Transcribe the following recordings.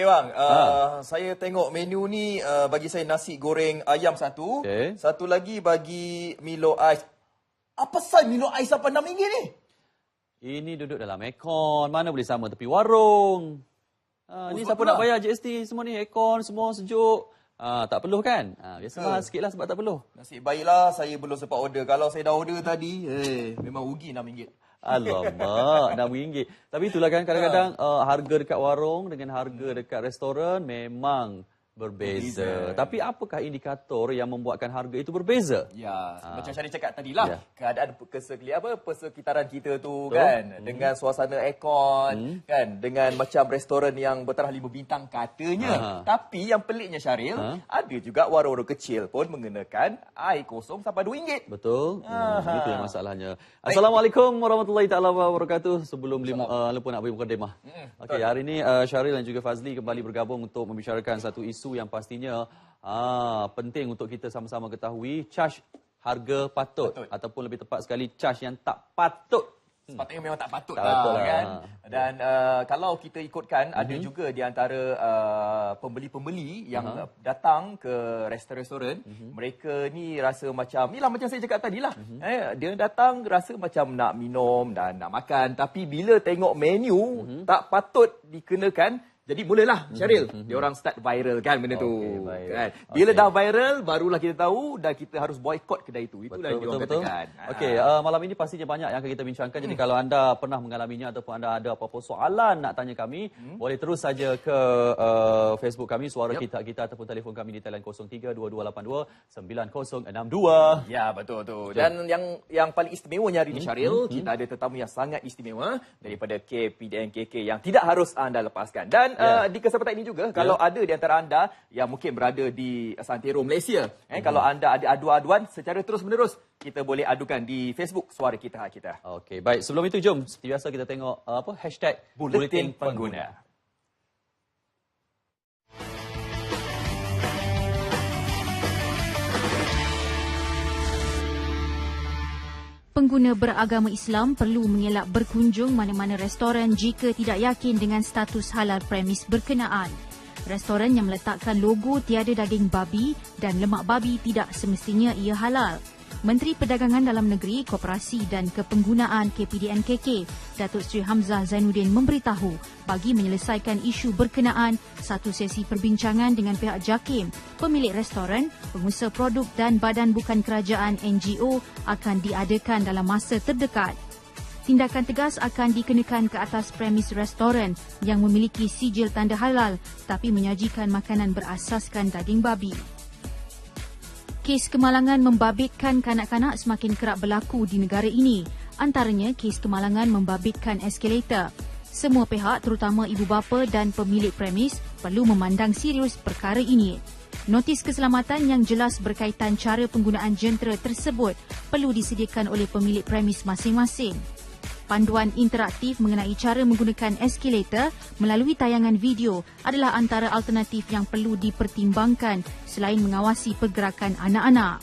Okey bang, saya tengok menu ni bagi saya nasi goreng ayam satu, satu lagi bagi Milo ais. Apa sal Milo ais RM6 ni? Ini duduk dalam aircon, mana boleh sama tepi warung. Ni siapa nak bayar GST semua ni, aircon semua sejuk. Tak perlu kan? Biasa mahal sikit lah sebab tak perlu. Nasib baiklah saya belum sempat order. Kalau saya dah order tadi, memang rugi RM6. Alamak, RM6. Tapi itulah kan kadang-kadang harga dekat warung dengan harga dekat restoran memang berbeza. Tapi apakah indikator yang membuatkan harga itu berbeza? Ya, macam Syaril cakap tadilah, keadaan persekitaran kita tu kan, dengan suasana aircon kan, dengan macam restoran yang bertaraf 5 bintang katanya. Tapi yang peliknya Syaril, ada juga warung-warung kecil pun mengenakan air kosong sampai RM2. Betul. Itu yang masalahnya. Assalamualaikum warahmatullahi taala wabarakatuh. Sebelum lupa nak bagi mukadimah. Okey, hari ini Syaril dan juga Fazli kembali bergabung untuk membicarakan satu isu yang pastinya penting untuk kita sama-sama ketahui, charge harga patut ataupun lebih tepat sekali charge yang tak patut. Sepatutnya memang tak patut lah kan. Dan kalau kita ikutkan, ada juga di antara pembeli-pembeli yang datang ke restoran-restoran, mereka ni rasa macam, inilah macam saya cakap tadilah, dia datang rasa macam nak minum dan nak makan, tapi bila tengok menu tak patut dikenakan, jadi mulalah Syaril, dia orang start viral kan benda tu. Kan? Bila dah viral, barulah kita tahu dan kita harus boykot kedai itu. Itulah yang dia orang katakan. Okey, malam ini pastinya banyak yang akan kita bincangkan. Jadi kalau anda pernah mengalaminya ataupun anda ada apa-apa soalan nak tanya kami, boleh terus saja ke Facebook kami, Suara Kita ataupun telefon kami di talian 03-2282-9062. Ya, betul tu. Dan yang paling istimewanya hari ini Syaril, kita ada tetamu yang sangat istimewa daripada KPDN KK yang tidak harus anda lepaskan. Dan di kesempatan ini juga, kalau ada di antara anda yang mungkin berada di Santero Malaysia, kalau anda ada adu-aduan secara terus-menerus, kita boleh adukan di Facebook Suara Kita Hak Kita. Okey, baik. Sebelum itu jom seperti biasa kita tengok hashtag Buletin Pengguna. Pengguna beragama Islam perlu mengelak berkunjung mana-mana restoran jika tidak yakin dengan status halal premis berkenaan. Restoran yang meletakkan logo tiada daging babi dan lemak babi tidak semestinya ia halal. Menteri Perdagangan Dalam Negeri, Koperasi dan Kepenggunaan KPDN KK, Datuk Seri Hamzah Zainuddin memberitahu bagi menyelesaikan isu berkenaan, satu sesi perbincangan dengan pihak JAKIM, pemilik restoran, pengusaha produk dan badan bukan kerajaan NGO akan diadakan dalam masa terdekat. Tindakan tegas akan dikenakan ke atas premis restoran yang memiliki sijil tanda halal tapi menyajikan makanan berasaskan daging babi. Kes kemalangan membabitkan kanak-kanak semakin kerap berlaku di negara ini. Antaranya, kes kemalangan membabitkan eskalator. Semua pihak, terutama ibu bapa dan pemilik premis, perlu memandang serius perkara ini. Notis keselamatan yang jelas berkaitan cara penggunaan jentera tersebut perlu disediakan oleh pemilik premis masing-masing. Panduan interaktif mengenai cara menggunakan eskalator melalui tayangan video adalah antara alternatif yang perlu dipertimbangkan selain mengawasi pergerakan anak-anak.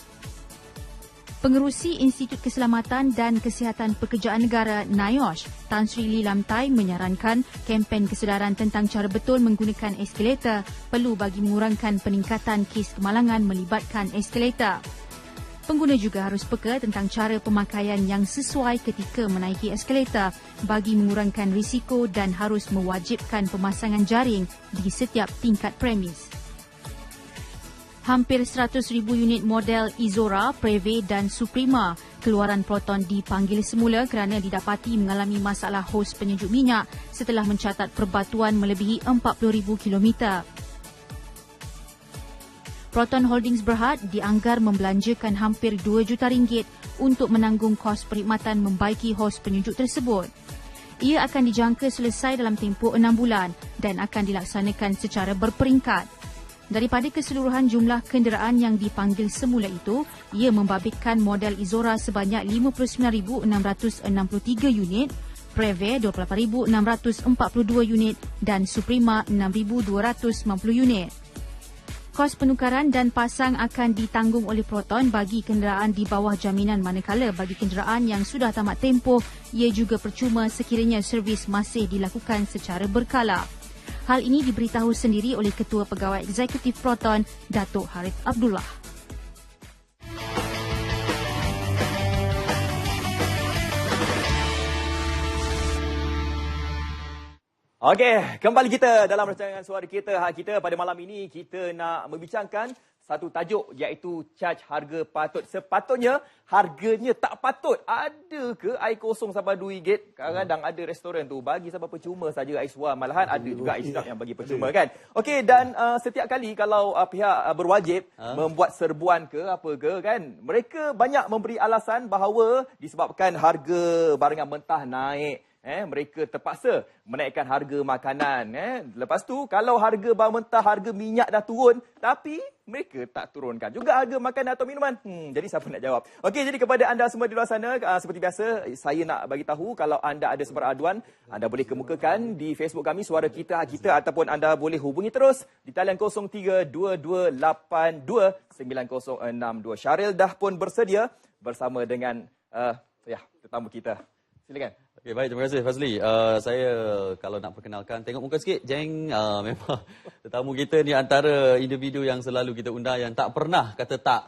Pengerusi Institut Keselamatan dan Kesihatan Pekerjaan Negara NIOSH, Tan Sri Lee Lam Tai menyarankan kempen kesedaran tentang cara betul menggunakan eskalator perlu bagi mengurangkan peningkatan kes kemalangan melibatkan eskalator. Pengguna juga harus peka tentang cara pemakaian yang sesuai ketika menaiki eskalator bagi mengurangkan risiko dan harus mewajibkan pemasangan jaring di setiap tingkat premis. Hampir 100,000 unit model Izora, Preve dan Suprema keluaran Proton dipanggil semula kerana didapati mengalami masalah hos penyejuk minyak setelah mencatat perbatuan melebihi 40,000 kilometer. Proton Holdings Berhad dianggar membelanjakan hampir RM2 juta untuk menanggung kos perkhidmatan membaiki hos penyejuk tersebut. Ia akan dijangka selesai dalam tempoh 6 bulan dan akan dilaksanakan secara berperingkat. Daripada keseluruhan jumlah kenderaan yang dipanggil semula itu, ia membabitkan model Izora sebanyak 59,663 unit, Preve 28,642 unit dan Suprema 6,250 unit. Kos penukaran dan pasang akan ditanggung oleh Proton bagi kenderaan di bawah jaminan, manakala bagi kenderaan yang sudah tamat tempoh, ia juga percuma sekiranya servis masih dilakukan secara berkala. Hal ini diberitahu sendiri oleh Ketua Pegawai Eksekutif Proton, Datuk Harith Abdullah. Okey, kembali kita dalam rancangan Suara Kita, Hak Kita. Pada malam ini kita nak membincangkan satu tajuk iaitu charge harga patut. Sepatutnya harganya tak patut. Ada ke air kosong sampai RM2? Kadang-kadang ada restoran tu bagi sampai percuma saja air suam. Malahan ada juga air sedap yang bagi percuma kan. Okey, dan setiap kali kalau pihak berwajib membuat serbuan ke apa ke kan, mereka banyak memberi alasan bahawa disebabkan harga barangan mentah naik. Mereka terpaksa menaikkan harga makanan. Lepas tu, kalau harga bahan mentah, harga minyak dah turun, tapi mereka tak turunkan juga harga makanan atau minuman. Jadi siapa nak jawab? Okey, jadi kepada anda semua di luar sana, seperti biasa, saya nak bagi tahu kalau anda ada sebarang aduan, anda boleh kemukakan di Facebook kami, Suara Kita, Hak Kita, ataupun anda boleh hubungi terus di talian 0322829062. Syaril dah pun bersedia bersama dengan tetamu kita. Silakan. Okay, baik, terima kasih Fazli. Saya kalau nak perkenalkan, tengok muka sikit, jeng. Memang tetamu kita ni antara individu yang selalu kita undang yang tak pernah kata tak.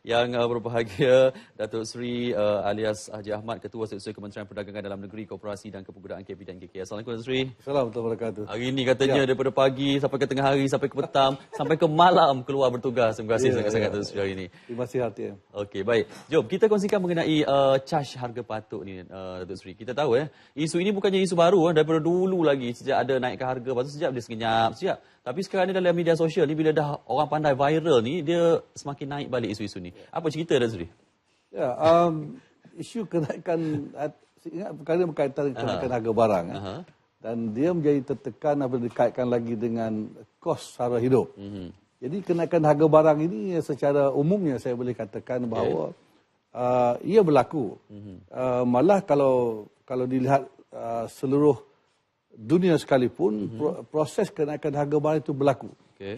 Yang berbahagia Datuk Seri alias Haji Ahmad, Ketua Setiausaha Kementerian Perdagangan Dalam Negeri, Koperasi dan Kepenggunaan KP dan KK. Assalamualaikum Datuk Seri. Assalamualaikum warahmatullahi wabarakatuh. Hari ini katanya daripada pagi sampai ke tengah hari, sampai ke petang, sampai ke malam keluar bertugas. Terima kasih sangat-sangat Datuk Seri hari ini. Terima kasih hati. Okey, baik. Jom kita kongsikan mengenai charge harga patut ni Datuk Seri. Kita tahu isu ini bukannya isu baru daripada dulu lagi, sejak ada naikkan harga, lepas tu sejak dia sekenyap, sejak. Tapi sekarang ni dalam media sosial ni, bila dah orang pandai viral ni, dia semakin naik balik isu-isu ni. Apa cerita Datuk Seri? Ya, isu kenaikan, ingat perkara berkaitan dengan kenaikan harga barang. Dan dia menjadi tertekan apabila dikaitkan lagi dengan kos sara hidup. Jadi kenaikan harga barang ini secara umumnya saya boleh katakan bahawa ia berlaku. Malah kalau dilihat seluruh dunia sekalipun, proses kenaikan harga barang itu berlaku.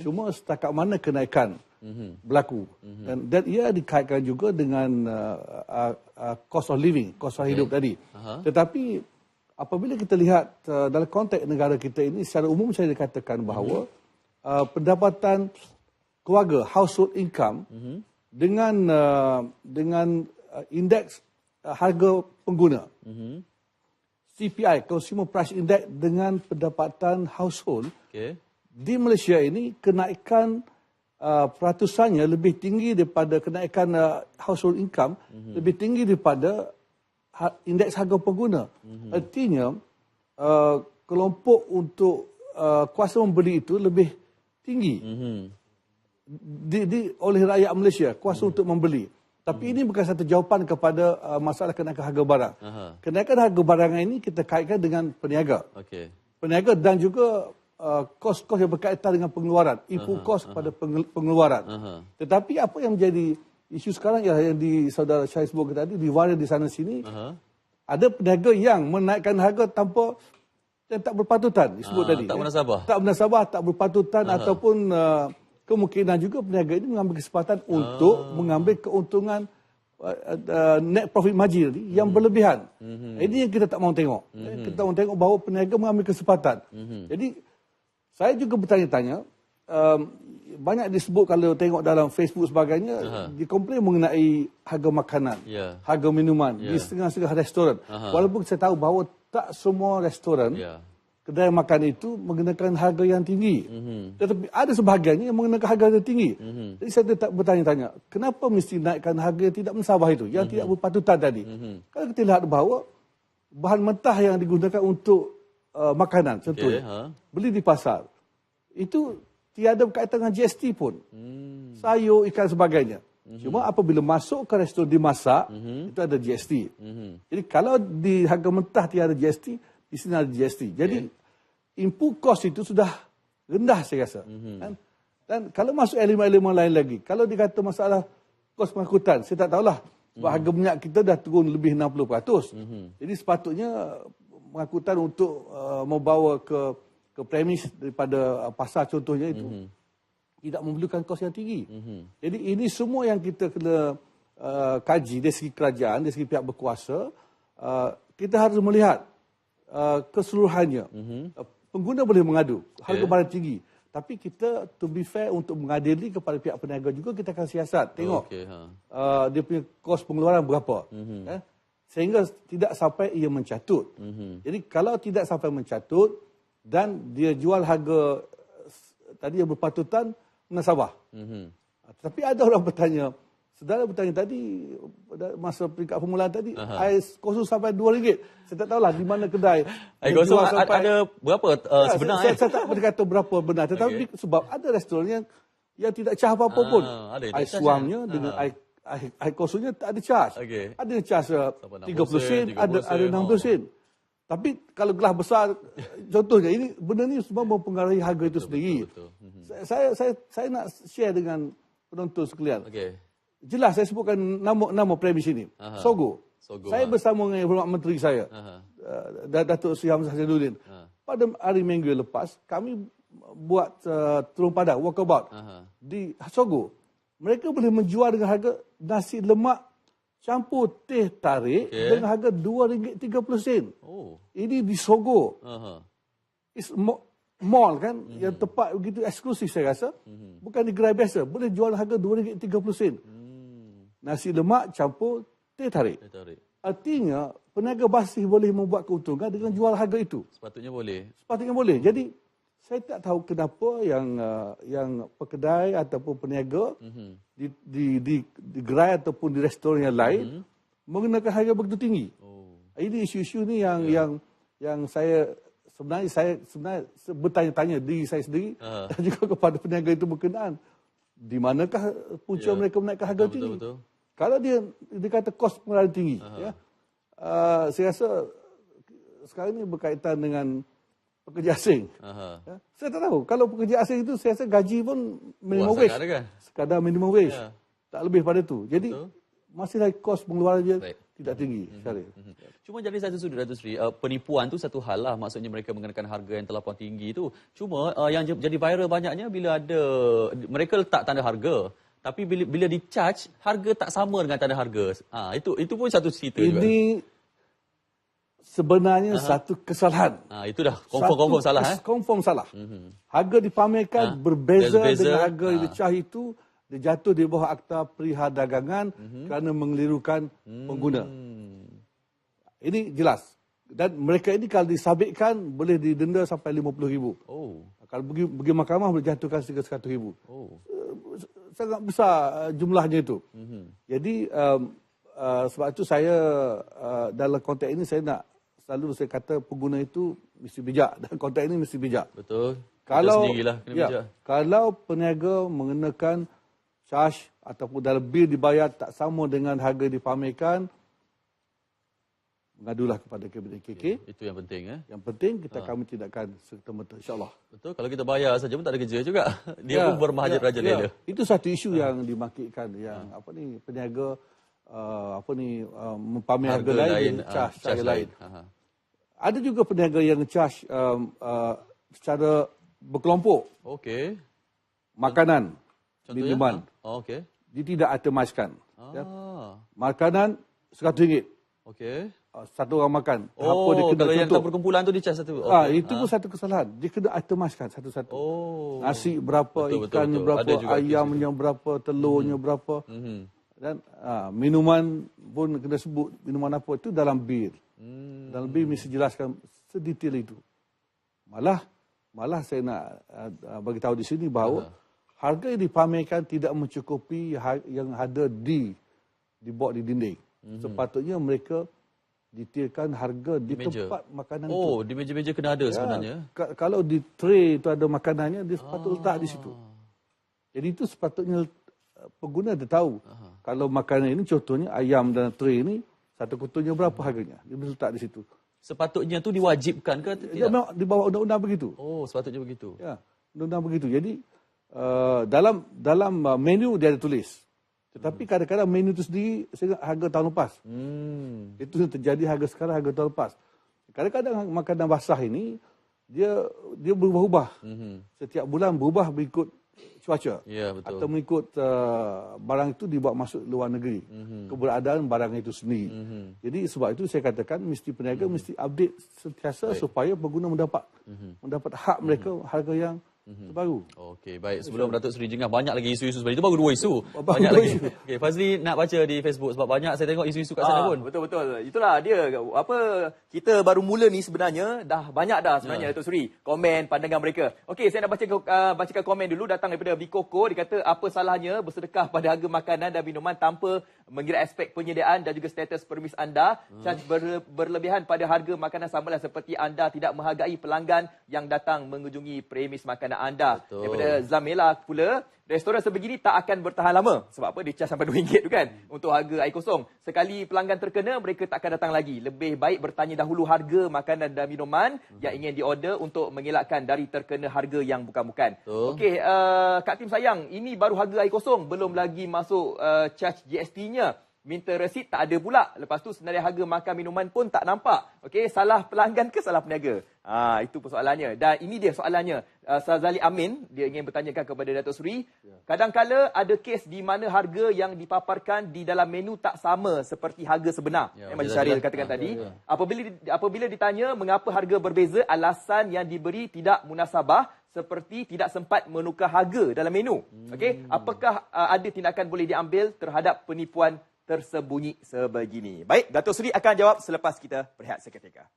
Cuma setakat mana kenaikan berlaku. Dan ia dikaitkan juga dengan cost of living, cost of hidup tadi. Tetapi apabila kita lihat dalam konteks negara kita ini, secara umum saya dikatakan bahawa pendapatan keluarga, household income, dengan indeks harga pengguna, CPI, Consumer Price Index, dengan pendapatan household di Malaysia ini, kenaikan peratusannya lebih tinggi daripada kenaikan household income, lebih tinggi daripada indeks harga pengguna. Artinya kelompok untuk kuasa membeli itu lebih tinggi oleh rakyat Malaysia, kuasa untuk membeli. Tapi ini bukan satu jawapan kepada masalah kenaikan harga barang. Kenaikan harga barang ini kita kaitkan dengan peniaga. Peniaga dan juga kos-kos yang berkaitan dengan pengeluaran. Input kos kepada pengeluaran. Tetapi apa yang menjadi isu sekarang ialah yang di saudara Syahir sebut tadi, diwaris di sana sini. Ada peniaga yang menaikkan harga tanpa yang tak berpatutan disebut tadi. Tak bernasabah. Tak bernasabah, tak berpatutan ataupun kemungkinan juga peniaga ini mengambil kesempatan untuk mengambil keuntungan net profit margin yang berlebihan. Ini yang kita tak mahu tengok. Kita mahu tengok bahawa peniaga mengambil kesempatan. Jadi saya juga bertanya-tanya, banyak disebut kalau tengok dalam Facebook sebagainya, dikomplain mengenai harga makanan, harga minuman di setengah-setengah restoran. Walaupun saya tahu bahawa tak semua restoran, kedai makan itu menggunakan harga yang tinggi. Tetapi ada sebahagiannya yang menggunakan harga yang tinggi. Jadi saya tetap bertanya-tanya, kenapa mesti naikkan harga yang tidak mensabah itu, yang tidak berpatutan tadi? Kalau kita lihat bahawa bahan mentah yang digunakan untuk makanan, contohnya, beli di pasar, itu tiada berkaitan dengan GST pun. Sayur, ikan sebagainya. Cuma apabila masuk ke restoran dimasak, itu ada GST. Jadi kalau di harga mentah tiada GST, di sini ada GST. Jadi input cost itu sudah rendah saya rasa. Dan kalau masuk elemen-elemen lain lagi, kalau dikata masalah kos pengangkutan, saya tak tahulah. Sebab harga minyak kita dah turun lebih 60%. Jadi sepatutnya pengangkutan untuk membawa ke premis daripada pasar contohnya itu tidak memerlukan kos yang tinggi. Jadi ini semua yang kita kena kaji dari segi kerajaan, dari segi pihak berkuasa. Kita harus melihat keseluruhannya. pengguna boleh mengadu harga barang tinggi. Tapi kita to be fair untuk mengadili kepada pihak peniaga juga kita akan siasat. Tengok dia punya kos pengeluaran berapa. Sehingga tidak sampai ia mencatut. Jadi kalau tidak sampai mencatut dan dia jual harga tadi yang berpatutan, menasabah. Tapi ada orang bertanya, saudara bertanya tadi masa peringkat permulaan tadi, air kosong sampai RM2. Saya tak tahulah di mana kedai. Air kosong ada berapa sebenarnya? Saya tak boleh kata berapa benar. Tetapi sebab ada restoran yang tidak charge apa-apa pun. Air suamnya dengan air kosongnya tak ada charge. Ada yang charge 30 sen, ada 60 sen. Tapi kalau gelas besar, contohnya ini benda ni semua mempengaruhi harga itu sendiri. Saya nak share dengan penonton sekalian. Jelas saya sebutkan nama premis ini. Sogo. Saya bersama dengan Hormat Menteri saya, Datuk Seri Hamzah Zainuddin. Pada hari Minggu lepas, kami buat turun padang, walkabout di Sogo. Mereka boleh menjual dengan harga nasi lemak campur teh tarik dengan harga RM2.30. Ini di Sogo. It's mall kan, yang tempat begitu eksklusif saya rasa. Bukan di gerai biasa. Boleh jual harga RM2.30. Nasi lemak campur teh tarik. Artinya, peniaga basih boleh membuat keuntungan dengan jual harga itu. Sepatutnya boleh. Sepatutnya boleh. Jadi, saya tak tahu kenapa yang pekedai ataupun peniaga di gerai ataupun di restoran yang lain menggunakan harga begitu tinggi. Ini isu-isu ni yang saya sebenarnya bertanya-tanya diri saya sendiri dan juga kepada peniaga itu berkenaan. Di manakah punca mereka menaikkan harga tinggi? Betul. Kalau dia kata kos pengeluaran tinggi, saya rasa sekarang ini berkaitan dengan pekerja asing. Saya tak tahu. Kalau pekerja asing itu, saya rasa gaji pun minimum wage. Sekadar minimum wage. Tak lebih pada itu. Jadi, masih lagi kos pengeluaran dia tidak tinggi. Cuma jadi satu sudut, Datuk Seri, penipuan tu satu hal lah. Maksudnya mereka mengenakan harga yang terlampau tinggi tu. Cuma yang jadi viral banyaknya bila ada, mereka letak tanda harga. Tapi bila di-charge, harga tak sama dengan tanda harga. Itu pun satu cerita juga. Ini sebenarnya satu kesalahan. Itu dah confirm salah. Confirm salah. Harga dipamerkan berbeza dengan harga yang dicah itu, dia jatuh di bawah Akta Perdagangan kerana mengelirukan pengguna. Ini jelas. Dan mereka ini kalau disabitkan boleh didenda sampai RM50,000. Kalau pergi mahkamah boleh jatuhkan sehingga RM100,000. Sangat besar jumlahnya itu. Jadi sebab itu saya dalam konteks ini saya nak selalu saya kata pengguna itu mesti bijak. Dan konteks ini mesti bijak. Betul. Kalau peniaga mengenakan charge ataupun dalam bil dibayar tak sama dengan harga dipamerkan, mengadulah kepada Kabinet KK. Itu yang penting. Yang penting kami tidakkan serta-merta, insyaAllah. Betul. Kalau kita bayar saja pun tak ada kerja juga. Dia pun bermahajat-raja. Itu satu isu yang dimakitkan. Yang peniaga mempamer harga lain, charge lain. Ada juga peniaga yang charge secara berkelompok. Makanan, minuman. Dia tidak itemiskan. Makanan RM100. Satu orang makan. Kalau yang tak berkumpulan tu dia charge satu. Itu pun satu kesalahan. Dia kena itemiskan satu-satu. Nasi berapa, ikannya berapa, ayamnya berapa, telurnya berapa. Dan minuman pun kena sebut minuman apa itu dalam bil. Dalam bil mesti jelaskan sedetail itu. Malah saya nak bagi tahu di sini bahawa harga yang dipamerkan tidak mencukupi yang ada dibuat di dinding. Sepatutnya mereka detailkan harga di tempat makanan itu. Di meja-meja kena ada sebenarnya. Kalau di tray itu ada makanannya, dia sepatutnya letak di situ. Jadi itu sepatutnya pengguna dia tahu. Kalau makanan ini contohnya ayam dalam tray ini, satu kutunya berapa harganya. Dia boleh letak di situ. Sepatutnya tu diwajibkan ke tidak? Di bawah undang-undang begitu. Sepatutnya begitu. Ya, undang-undang begitu. Jadi dalam menu dia ada tulis. Tetapi kadang-kadang menu itu sendiri harga tahun lepas. Itu yang terjadi harga sekarang, harga tahun lepas. Kadang-kadang makanan basah ini dia berubah-ubah. Setiap bulan berubah mengikut cuaca. Ya, betul. Atau mengikut barang itu dibawa masuk luar negeri. Keberadaan barang itu sendiri. Jadi sebab itu saya katakan mesti peniaga mesti update sentiasa supaya pengguna mendapat hak mereka harga yang terbaru. Okey, baik. Sebelum Datuk Seri jengah, banyak lagi isu-isu sebenarnya. Itu baru 2 isu. Baru Banyak dua lagi. isu. Okey, Fazli nak baca di Facebook sebab banyak saya tengok isu-isu kat sana pun. Betul-betul. Itulah dia. Kita baru mula ni sebenarnya dah banyak dah sebenarnya Datuk Seri komen pandangan mereka. Okey, saya nak bacakan komen dulu datang daripada Bikoko. Dia kata apa salahnya bersedekah pada harga makanan dan minuman tanpa mengira aspek penyediaan dan juga status permis anda. Charge berlebihan pada harga makanan samalah seperti anda tidak menghargai pelanggan yang datang mengunjungi premis makanan anda. Betul. Daripada Zamela pula, restoran sebegini tak akan bertahan lama. Sebab apa? Dia charge sampai RM2 tu kan untuk harga air kosong. Sekali pelanggan terkena, mereka tak akan datang lagi. Lebih baik bertanya dahulu harga makanan dan minuman yang ingin diorder untuk mengelakkan dari terkena harga yang bukan-bukan. Okey, Kak Tim sayang, ini baru harga air kosong, belum lagi masuk charge GST-nya. Minta resit tak ada pula. Lepas tu senarai harga makan minuman pun tak nampak. Okey, salah pelanggan ke salah peniaga? Itu persoalannya. Dan ini dia soalannya. Sazali Amin, dia ingin bertanyakan kepada Datuk Seri. Kadang-kala ada kes di mana harga yang dipaparkan di dalam menu tak sama seperti harga sebenar. Macam Syaril katakan tadi. Apabila ditanya mengapa harga berbeza, alasan yang diberi tidak munasabah seperti tidak sempat menukar harga dalam menu. Okey, apakah ada tindakan boleh diambil terhadap penipuan tersembunyi sebegini? Baik, Datuk Seri akan jawab selepas kita berehat seketika.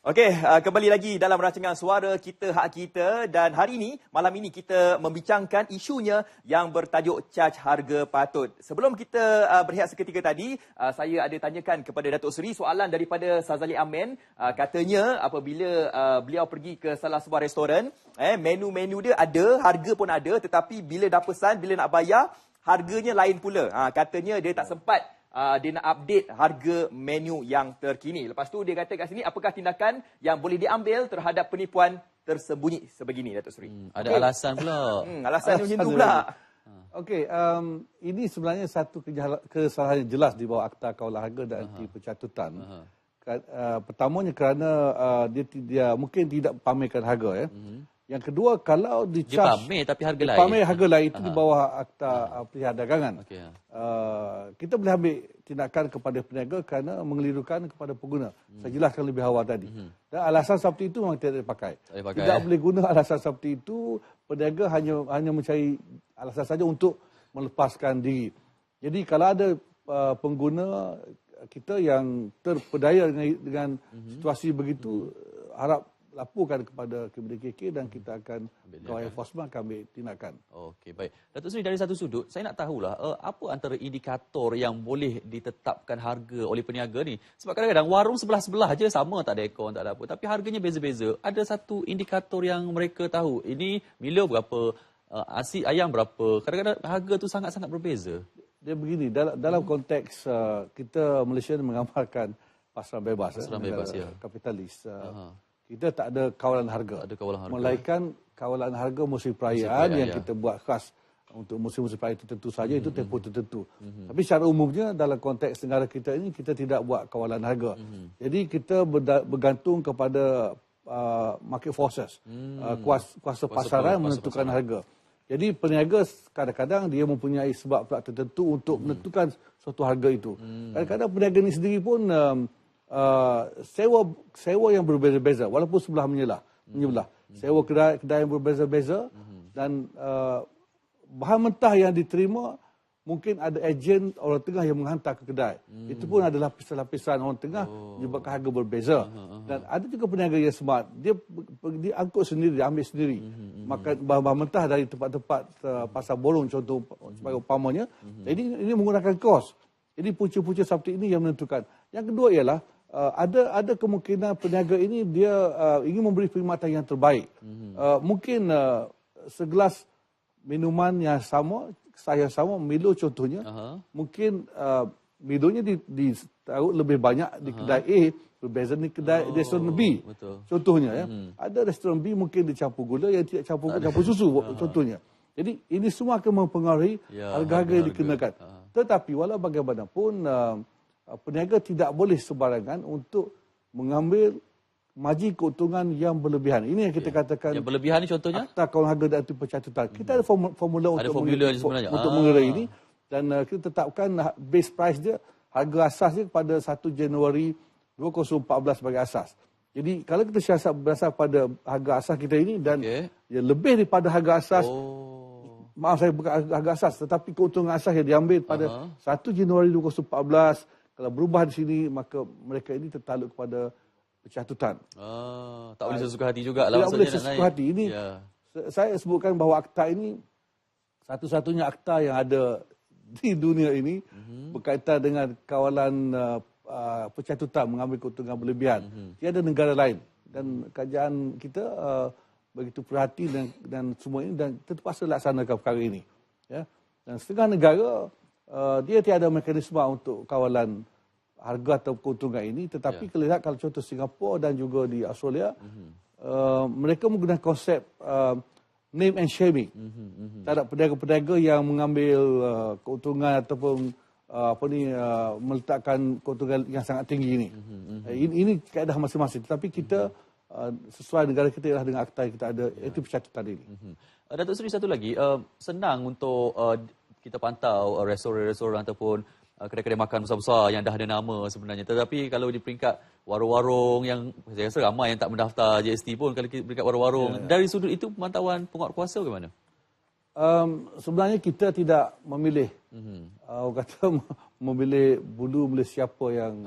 Okey, kembali lagi dalam rancangan Suara Kita Hak Kita dan hari ini, malam ini kita membincangkan isunya yang bertajuk Charge Harga Patut. Sebelum kita berehat seketika tadi, saya ada tanyakan kepada Datuk Seri soalan daripada Sazali Amin. Katanya apabila beliau pergi ke salah sebuah restoran, menu-menu dia ada, harga pun ada, tetapi bila dah pesan, bila nak bayar, harganya lain pula. Katanya dia tak sempat dia nak update harga menu yang terkini. Lepas tu dia kata kat sini, apakah tindakan yang boleh diambil terhadap penipuan tersembunyi sebegini, Datuk Seri? Ada alasan pula. Alasan macam tu pula. Okey, ini sebenarnya satu kesalahan jelas di bawah Akta Kawalan Harga dan Anti Pencatutan. Pertamanya kerana dia mungkin tidak pamerkan harga. Yang kedua, kalau Dia di-charge... pamer tapi harga lain. Pamer harga lain itu di bawah Akta Pelihara Dagangan. Okey. Kita boleh ambil tindakan kepada peniaga kerana mengelirukan kepada pengguna. Saya jelaskan lebih awal tadi. Dan alasan seperti itu memang tidak dipakai. Tidak boleh guna alasan seperti itu. Peniaga hanya mencari alasan saja untuk melepaskan diri. Jadi kalau ada pengguna kita yang terpedaya dengan situasi begitu, harap laporkan kepada KK dan kita akan kawal enforcement akan ambil tindakan. Okey, baik. Datuk Seri, dari satu sudut, saya nak tahulah apa antara indikator yang boleh ditetapkan harga oleh peniaga ni. Sebab kadang-kadang warung sebelah-sebelah je sama, tak ada aircon, tak ada apa. Tapi harganya beza-beza. Ada satu indikator yang mereka tahu. Ini Milo berapa, nasi ayam berapa. Kadang-kadang harga tu sangat-sangat berbeza. Dia begini, dalam konteks kita Malaysia mengamalkan pasaran bebas. Pasaran bebas, ya. Kapitalis. Kita tak ada kawalan harga. Melainkan kawalan harga musim perayaan yang kita buat khas untuk musim-musim perayaan tertentu saja, itu tempoh tertentu. Tapi secara umumnya dalam konteks negara kita ini, kita tidak buat kawalan harga. Jadi kita bergantung kepada market forces, kuasa pasaran menentukan harga. Jadi peniaga kadang-kadang dia mempunyai sebab tertentu untuk menentukan suatu harga itu. Kadang-kadang peniaga ini sendiri pun sewa yang berbeza-beza walaupun sebelah menyebelah. Sewa kedai yang berbeza-beza dan bahan mentah yang diterima mungkin ada ejen orang tengah yang menghantar ke kedai. Itu pun ada lapisan-lapisan orang tengah menyebabkan harga berbeza. Dan ada juga peniaga yang smart. Dia angkut sendiri, dia ambil sendiri. Makan bahan-bahan mentah dari tempat-tempat pasar borong contoh sebagai umpamanya. Jadi ini menggunakan kos. Jadi punca-punca seperti ini yang menentukan. Yang kedua ialah ada kemungkinan peniaga ini dia ingin memberi perkhidmatan yang terbaik. Mungkin segelas minuman yang sama, saya sama, Milo contohnya, mungkin Milonya ditaruh lebih banyak di kedai A, berbeza di kedai restoran B. Contohnya ya. Ada restoran B mungkin dicampur gula, yang tidak campur susu contohnya. Jadi ini semua akan mempengaruhi harga-harga yang dikenakan. Tetapi walau bagaimanapun peniaga tidak boleh sebarangan untuk mengambil margin keuntungan yang berlebihan. Ini yang kita katakan Yang berlebihan ni contohnya? akta kawalan harga dan akta pencatutan. Kita ada formula Ada untuk formula sebenarnya. untuk mengira ini, dan kita tetapkan base price dia, harga asas dia pada 1 Januari 2014 sebagai asas. Jadi kalau kita siasat berdasar pada harga asas kita ini dan dia lebih daripada harga asas, maaf saya bukan harga asas, tetapi keuntungan asas yang diambil pada 1 Januari 2014, kalau berubah di sini, maka mereka ini tertakluk kepada pencatutan. Tak boleh sesuka hati juga lah. Tidak boleh sesuka hati. Ini saya sebutkan bahawa akta ini satu-satunya akta yang ada di dunia ini berkaitan dengan kawalan pencatutan mengambil keuntungan berlebihan. Tiada negara lain. Dan kerajaan kita begitu perhati dan semua ini, dan terpaksa laksanakan perkara ini. Ya. Dan setengah negara dia tiada mekanisme untuk kawalan harga atau keuntungan ini, tetapi kalau lihat kalau contoh Singapura dan juga di Australia, mereka menggunakan konsep name and shaming. Terhadap pedagang-pedagang yang mengambil keuntungan ataupun meletakkan keuntungan yang sangat tinggi ini. Ini kaedah masing-masing, tetapi kita sesuai negara kita ialah dengan akta yang kita ada, itu pencatutan ini. Datuk Seri, satu lagi, senang untuk kita pantau restoran-restoran ataupun kedai-kedai makan besar-besar yang dah ada nama sebenarnya. Tetapi kalau di peringkat warung-warung yang saya rasa ramai yang tak mendaftar GST pun, kalau di peringkat warung-warung, dari sudut itu pemantauan penguatkuasa bagaimana? Sebenarnya kita tidak memilih, orang kata memilih bulu, memilih siapa yang...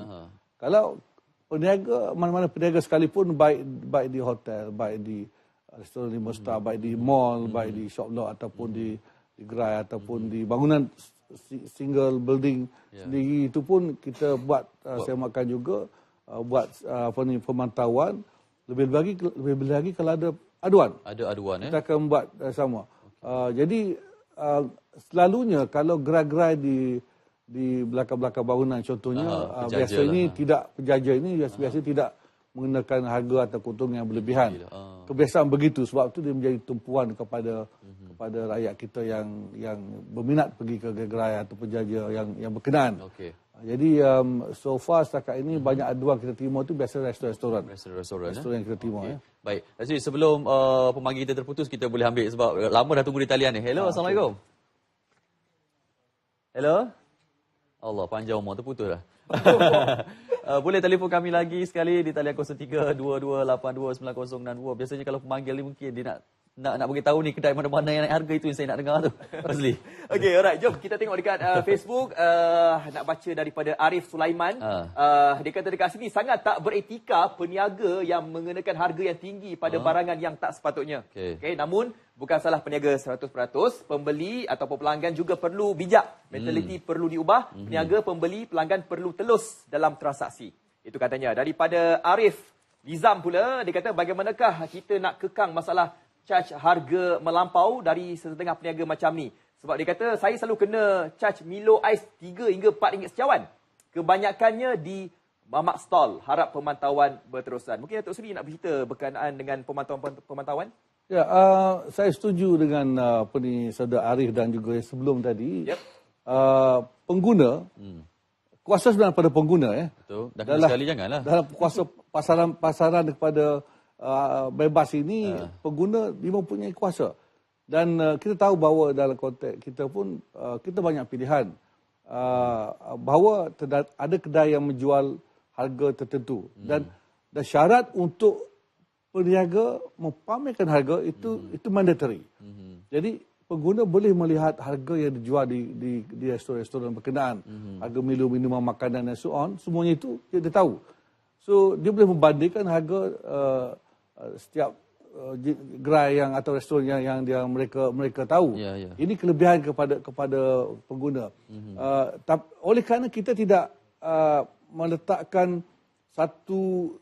Kalau peniaga, mana-mana peniaga sekalipun, baik di hotel, baik di restoran 5 star, baik di mall, baik di shop lot ataupun di gerai ataupun di bangunan single building sendiri, itu pun kita buat semakan juga, buat pemantauan. Lebih lagi kalau ada aduan. Ada aduan, kita akan buat sama. Jadi selalunya kalau gerai-gerai di belakang-belakang bangunan contohnya, biasa ini tidak, penjaja ini biasa tidak mengenakan harga atau keuntungan yang berlebihan. Kebiasaan begitu, sebab itu dia menjadi tumpuan kepada rakyat kita yang berminat pergi ke gerai atau penjaja yang berkenaan. Jadi so far setakat ini banyak aduan kita terima tu biasa restoran yang kita terima. Baik. Jadi sebelum pemanggil kita terputus, kita boleh ambil sebab lama dah tunggu di talian ni. Hello, Assalamualaikum. Hello. Allah, panjang umur terputus dah. Boleh telefon kami lagi sekali di talian 0322829062. Biasanya kalau pemanggil ni mungkin dia nak bagi tahu ni kedai mana-mana yang naik harga, itu yang saya nak dengar tu. Fazli. Okey, alright. Jom kita tengok dekat Facebook. Nak baca daripada Arif Sulaiman. Dia kata dekat sini, sangat tak beretika peniaga yang mengenakan harga yang tinggi pada barangan yang tak sepatutnya. Okey, namun bukan salah peniaga 100%. Pembeli ataupun pelanggan juga perlu bijak. Mentaliti perlu diubah. Peniaga, pembeli, pelanggan perlu telus dalam transaksi. Itu katanya. Daripada Arif Nizam pula, dia kata bagaimanakah kita nak kekang masalah charge harga melampau dari setengah peniaga macam ni. Sebab dia kata, saya selalu kena charge Milo Ais 3 hingga 4 ringgit secawan. Kebanyakannya di mamak stall. Harap pemantauan berterusan. Mungkin Datuk Seri nak bercerita berkenaan dengan pemantauan? Ya, saya setuju dengan Saudara Arif dan juga sebelum tadi. Pengguna, kuasa sebenarnya pada pengguna. Betul. Dah kena sekali janganlah. Dalam kuasa pasaran kepada bebas ini, pengguna dia mempunyai kuasa. Dan kita tahu bahawa dalam konteks kita pun, kita banyak pilihan. Bahawa ada kedai yang menjual harga tertentu. Dan syarat untuk peniaga mempamerkan harga itu mandatory. Jadi pengguna boleh melihat harga yang dijual di restoran-restoran berkenaan. Harga minuman, makanan dan so on. Semuanya itu dia tahu. So dia boleh membandingkan harga setiap gerai yang atau restoran yang mereka tahu. Ini kelebihan kepada pengguna. Oleh kerana kita tidak meletakkan satu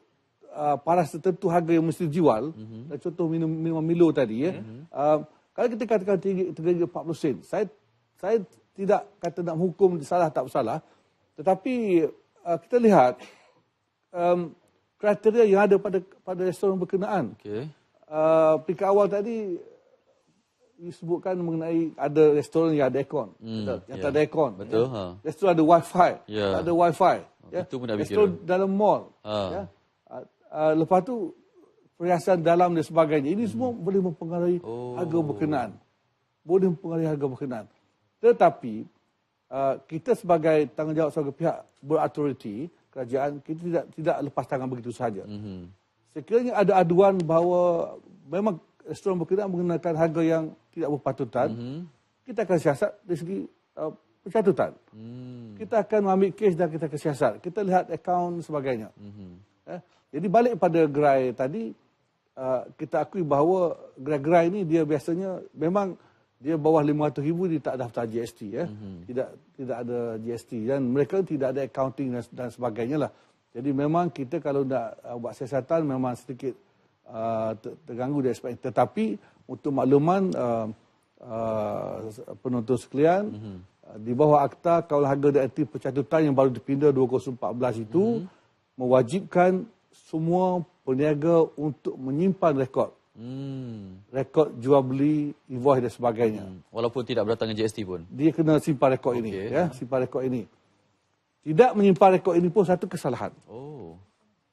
paras tertentu harga yang mesti dijual. Contoh minuman Milo tadi kalau kita katakan 3.40 sen, saya tidak kata nak menghukum salah tak bersalah, tetapi kita lihat kriteria yang ada pada restoran berkenaan. Peringkat awal tadi disebutkan mengenai ada restoran yang ada aircon, yang tak ada aircon. Betul. Restoran ada wifi, tak ada wifi. Itu pun dah restoran dalam mall. lepas tu perhiasan dalam dan sebagainya. Ini semua boleh mempengaruhi harga berkenaan. Boleh mempengaruhi harga berkenaan. Tetapi kita sebagai tanggungjawab sebagai pihak berautoriti kerajaan, kita tidak lepas tangan begitu sahaja. Sekiranya ada aduan bahawa memang restoran berkenaan menggunakan harga yang tidak berpatutan, kita akan siasat dari segi pencatutan. Kita akan mengambil kes dan kita akan siasat. Kita lihat akaun sebagainya. Jadi balik pada gerai tadi, kita akui bahawa gerai-gerai ini dia biasanya memang dia bawah 500,000 dia tak daftar GST tidak ada GST dan mereka tidak ada accounting dan sebagainya lah. Jadi memang kita kalau nak buat siasatan memang sedikit terganggu dari aspek. Tetapi untuk makluman penonton sekalian, di bawah Akta Kawal Harga dan Aktif Pencatutan yang baru dipinda 2014 itu mewajibkan semua peniaga untuk menyimpan rekod. Rekod jual beli, invoice dan sebagainya. Walaupun tidak berdatangan GST pun. Dia kena simpan rekod ini, simpan rekod ini. Tidak menyimpan rekod ini pun satu kesalahan.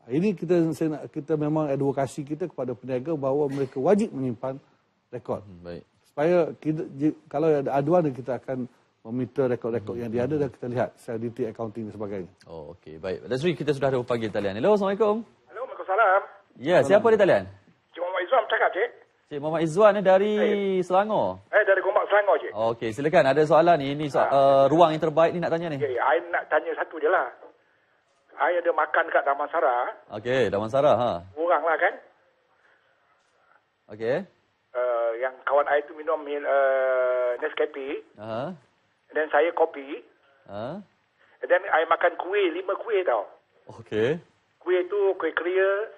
Ini kita memang advokasi kita kepada peniaga bahawa mereka wajib menyimpan rekod. Baik. Supaya kalau ada aduan kita akan meminta rekod-rekod yang dia ada dan kita lihat secara detail accounting dan sebagainya. Okey, baik. Dan kita sudah ada panggil talian. Hello, Assalamualaikum. Hello, Waalaikumsalam. Ya, siapa di talian? Cik Muhammad Izzuan cakap, Cik. Cik Muhammad Izzuan dari Selangor. Dari Gombak Selangor, Cik. Okey, silakan. Ada soalan ni. Ini ruang yang terbaik ni nak tanya ni. Ya, saya nak tanya satu je lah. Saya ada makan kat Damansara. Okey, Damansara. Kurang lah kan. Okey. Yang kawan saya tu minum Nescafe. Dan saya kopi. Dan saya makan kuih, 5 kuih tau. Okey. Kuih tu kuih keria.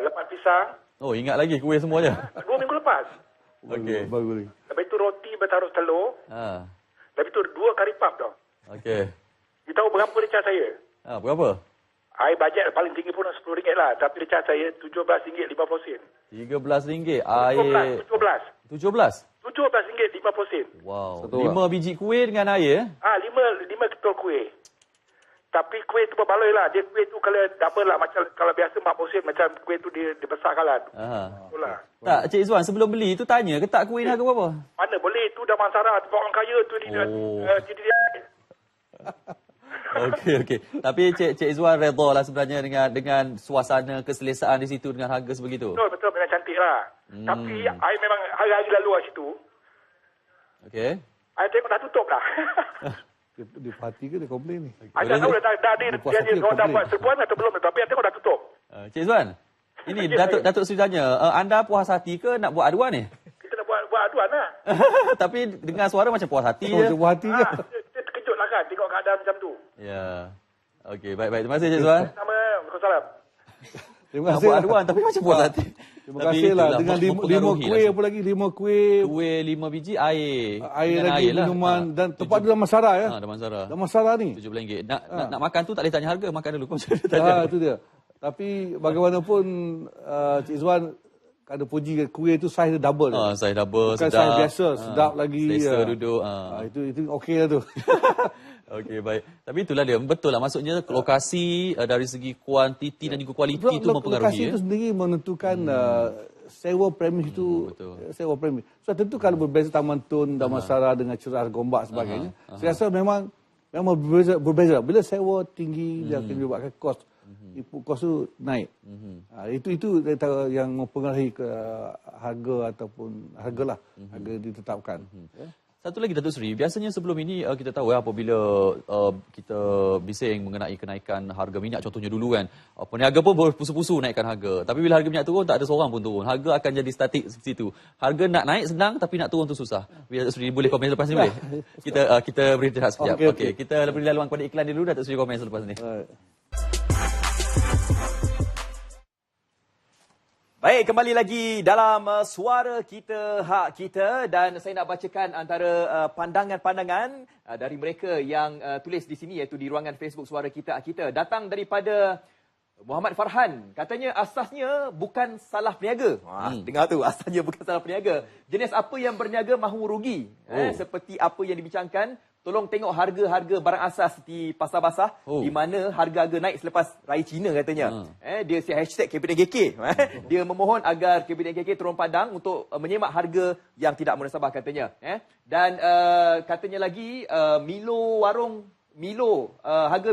Lepas pisang. Oh, ingat lagi kuih semuanya. 2 minggu lepas. Okey. Bagus. Lepas tu roti bertaruh telur. Lepas tu 2 kari puff tau. Okey. You tahu berapa dia charge saya? Berapa? Saya bajet paling tinggi pun RM10 lah. Tapi dia charge saya RM17.50. RM13. 17. RM17.50. Wow. 5 biji kuih dengan air. 5 ketul kuih. Tapi kuih tu berbaloi lah. Dia kuih tu kalau double lah. Macam kalau biasa RM40 macam kuih tu dia besarkan lah. Itulah. Tak, Cik Izzuan sebelum beli tu tanya ke tak kuih harga berapa? Mana boleh tu Damansara. Tempat orang kaya tu dia. Okey. Tapi Cik Izzuan redha lah sebenarnya dengan suasana keselesaan di situ dengan harga sebegitu. Betul. Memang cantik lah. Tapi saya memang hari-hari lalu kat situ. Okey. Saya tengok dah tutup dah. Dia parti ke dia komplain ni? Saya tak tahu dah dia dah buat serbuan atau belum. Tapi saya tengok dah tutup. Cik Izzuan, ini Datuk Seri tanya, anda puas hati ke nak buat aduan ni? Kita nak buat aduan lah. Tapi dengar suara macam puas hati je. Macam puas hati je. Dia terkejut lah kan tengok keadaan macam tu. Ya. Okey, baik. Terima kasih Cik Izzuan. Waalaikumsalam. Terima Nak kasih. buat aduan tapi macam puas hati. Terima kasih lah. Dengan 5 kuih apa lagi? 5 kuih. Kuih 5 biji, air. Air lagi, minuman. Dan tempat di Damansara ya. Damansara ni. RM17. Nak makan tu tak boleh tanya harga. Makan dulu. Itu dia. Tapi bagaimanapun Cik Izzuan ada puji kuih tu saiz dia double. Saiz double, bukan sedap. Saiz biasa, sedap lagi. Selesa duduk. Itu okey lah tu. Okey, baik. Tapi itulah dia. Betul lah. Maksudnya lokasi dari segi kuantiti dan juga kualiti itu mempengaruhi. Lokasi itu sendiri menentukan sewa premis itu. Sewa premis. So tentu kalau berbeza Taman Tun, Damansara dengan Cerah Gombak sebagainya. Saya rasa memang berbeza. Bila sewa tinggi, dia akan menyebabkan kos. Input kos tu naik. Itu yang mempengaruhi ke harga ataupun harga ditetapkan. Satu lagi Datuk Seri, biasanya sebelum ini kita tahu apabila kita bising mengenai kenaikan harga minyak contohnya dulu kan, peniaga pun berpusu-pusu naikkan harga. Tapi bila harga minyak turun tak ada seorang pun turun. Harga akan jadi statik seperti itu. Harga nak naik senang tapi nak turun tu susah. Datuk Seri boleh komen selepas ni boleh? Kita beri rehat sekejap. Okey, kita beri laluan kepada iklan dulu, Datuk Seri komen selepas ni. Baik, kembali lagi dalam Suara Kita, Hak Kita, dan saya nak bacakan antara pandangan-pandangan dari mereka yang tulis di sini, iaitu di ruangan Facebook Suara Kita, Hak Kita. Datang daripada Muhammad Farhan. Katanya asasnya bukan salah peniaga. Dengar tu, asasnya bukan salah peniaga. Jenis apa yang berniaga mahu rugi. Seperti apa yang dibincangkan, tolong tengok harga-harga barang asas di pasar basah di mana harga-harga naik selepas Raya Cina katanya. Dia hashtag Kabinet GK. Dia memohon agar Kabinet GK turun padang untuk menyemak harga yang tidak munasabah katanya. Dan katanya lagi harga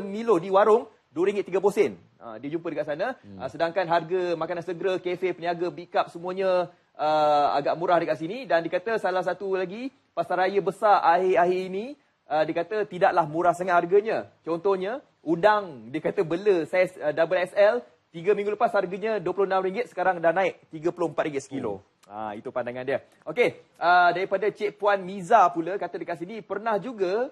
Milo di warung RM2.30. Dia jumpa dekat sana. Sedangkan harga makanan segera, kafe, peniaga, big cup semuanya agak murah dekat sini. Dan dikata salah satu lagi pasar raya besar akhir-akhir ini dikata tidaklah murah sangat harganya. Contohnya udang dia kata bela saiz double XL 3 minggu lepas harganya RM26, sekarang dah naik RM34 sekilo. Itu pandangan dia. Okey, daripada Cik Puan Miza pula kata dekat sini pernah juga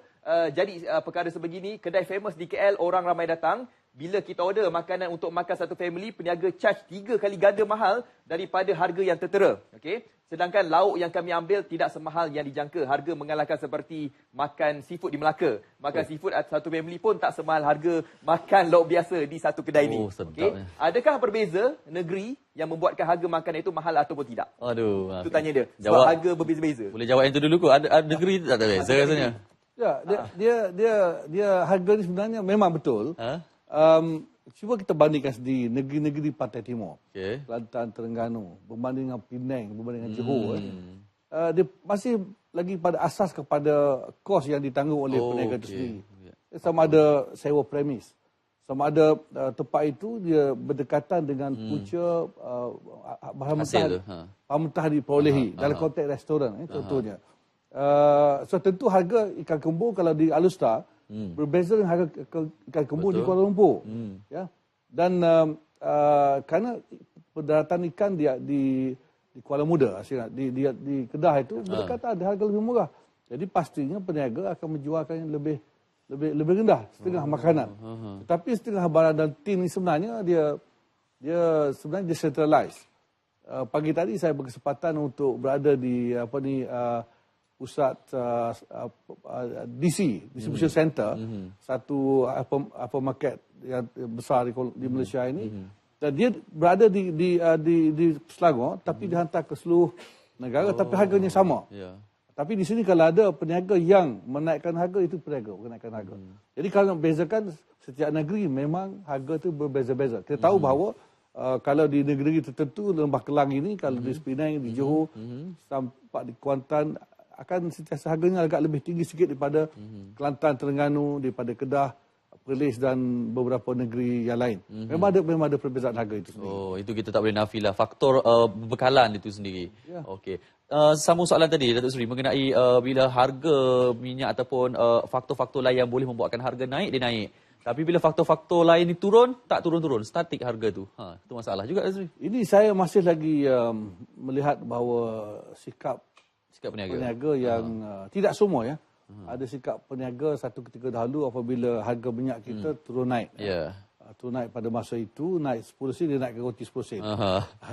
jadi perkara sebegini, kedai famous di KL orang ramai datang. Bila kita order makanan untuk makan satu family, peniaga charge 3 kali ganda mahal daripada harga yang tertera. Okey. Sedangkan lauk yang kami ambil tidak semahal yang dijangka. Harga mengalahkan seperti makan seafood di Melaka. Makan seafood satu family pun tak semahal harga makan lauk biasa di satu kedai ni. Okay. Adakah berbeza negeri yang membuatkan harga makanan itu mahal ataupun tidak? Aduh. Itu tanya dia. Sebab harga berbeza-beza. Boleh jawab yang tu dulu kot. Ada negeri tak berbeza rasanya? Ya, dia harga ni sebenarnya memang betul. Cuba kita bandingkan di negeri-negeri Pantai Timur. Kelantan, Terengganu, berbanding dengan Penang, berbanding dengan Johor. Dia masih lagi pada asas kepada kos yang ditanggung oleh peniaga itu sendiri. Sama ada sewa premis, sama ada tempat itu dia berdekatan dengan punca bahan mentah diperolehi dalam konteks restoran, contohnya. So tentu harga ikan kembung kalau di Alustar berbeza dengan harga ikan kembung di Kuala Lumpur. Ya. Dan kerana pendaratan ikan di Kuala Muda, di Kedah itu berdekatan ada harga lebih murah. Jadi pastinya peniaga akan menjualkan yang lebih rendah, setengah makanan. Tetapi setengah barang dan tin ni sebenarnya dia sebenarnya decentralized. Pagi tadi saya berkesempatan untuk berada di pusat DC, Distribution Center, satu hypermarket yang besar di Malaysia ini. Dan dia berada di Selangor, tapi dihantar ke seluruh negara, tapi harganya sama. Tapi di sini kalau ada peniaga yang menaikkan harga, itu peniaga menaikkan harga. Jadi kalau nak bezakan, setiap negeri memang harga itu berbeza-beza. Kita tahu bahawa kalau di negeri tertentu, Lembah Kelang ini, kalau di Penang, di Johor, sampai di Kuantan, akan sentiasa harganya agak lebih tinggi sikit daripada Kelantan, Terengganu, daripada Kedah, Perlis dan beberapa negeri yang lain. Memang ada perbezaan harga itu sendiri. Itu kita tak boleh nafilah. Faktor bekalan itu sendiri. Okey. Sambung soalan tadi, Datuk Seri, mengenai bila harga minyak ataupun faktor-faktor lain yang boleh membuatkan harga naik, dia naik. Tapi bila faktor-faktor lain ni turun, tak turun-turun. Statik harga tu. Itu masalah juga, Datuk Seri. Ini saya masih lagi melihat bahawa sikap peniaga yang tidak semua ya. Ada sikap peniaga satu ketika dahulu apabila harga minyak kita turun naik. Turun naik pada masa itu, naik 10 sen, dia naikkan roti 10 sen.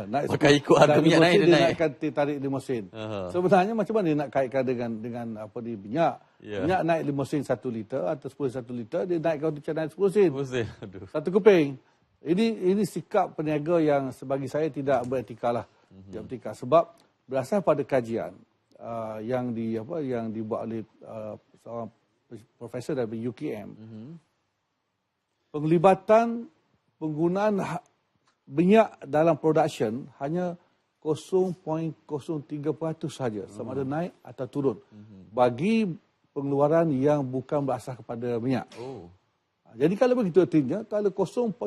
Naik maka ikut harga minyak naik, dia naikkan tarik 5 sen. Sebenarnya macam mana dia nak kaitkan dengan minyak? Minyak naik 5 sen 1 liter atau 10 sen 1 liter, dia naikkan roti canai 10 sen. Satu keping. Ini sikap peniaga yang sebagi saya tidak beretika lah. Sebab berasal pada kajian yang dibuat oleh seorang profesor dari UKM. Penglibatan penggunaan minyak dalam production hanya 0.03% saja, sama ada naik atau turun. Bagi pengeluaran yang bukan berasas kepada minyak. Jadi kalau begitu artinya, kalau 0.03%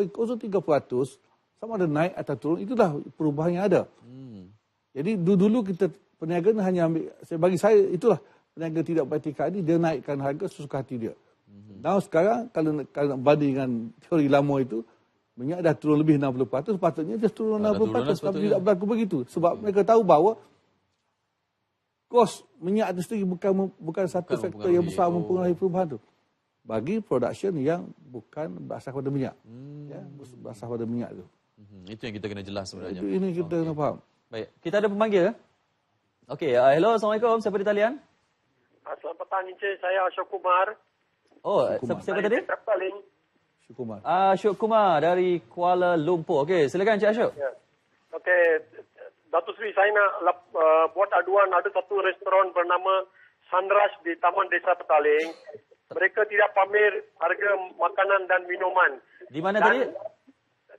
sama ada naik atau turun, itulah perubahan yang ada. Jadi dulu kita peniaga hanya ambil, bagi saya itulah peniaga tidak beretika ini, dia naikkan harga sesuka hati dia. Nah sekarang kalau nak banding dengan teori lama itu, minyak dah turun lebih 60%, sepatutnya dia turun 60%, tapi tidak berlaku begitu. Sebab mereka tahu bahawa kos minyak itu sendiri bukan satu faktor yang besar mempengaruhi perubahan itu. Bagi production yang bukan berasas pada minyak. Berasas pada minyak itu. Itu yang kita kena jelas sebenarnya. Ini kita kena faham. Baik, kita ada pemanggil. Okey, hello, Assalamualaikum. Siapa di talian? Selamat petang, Encik. Saya Ashok Kumar. Siapa tadi? Ashok Kumar. Ashok Kumar dari Kuala Lumpur. Okey, silakan Encik Ashok. Okey, Datuk Seri, saya nak buat aduan. Ada satu restoran bernama Sunrise di Taman Desa Petaling. Mereka tidak pamer harga makanan dan minuman. Di mana tadi?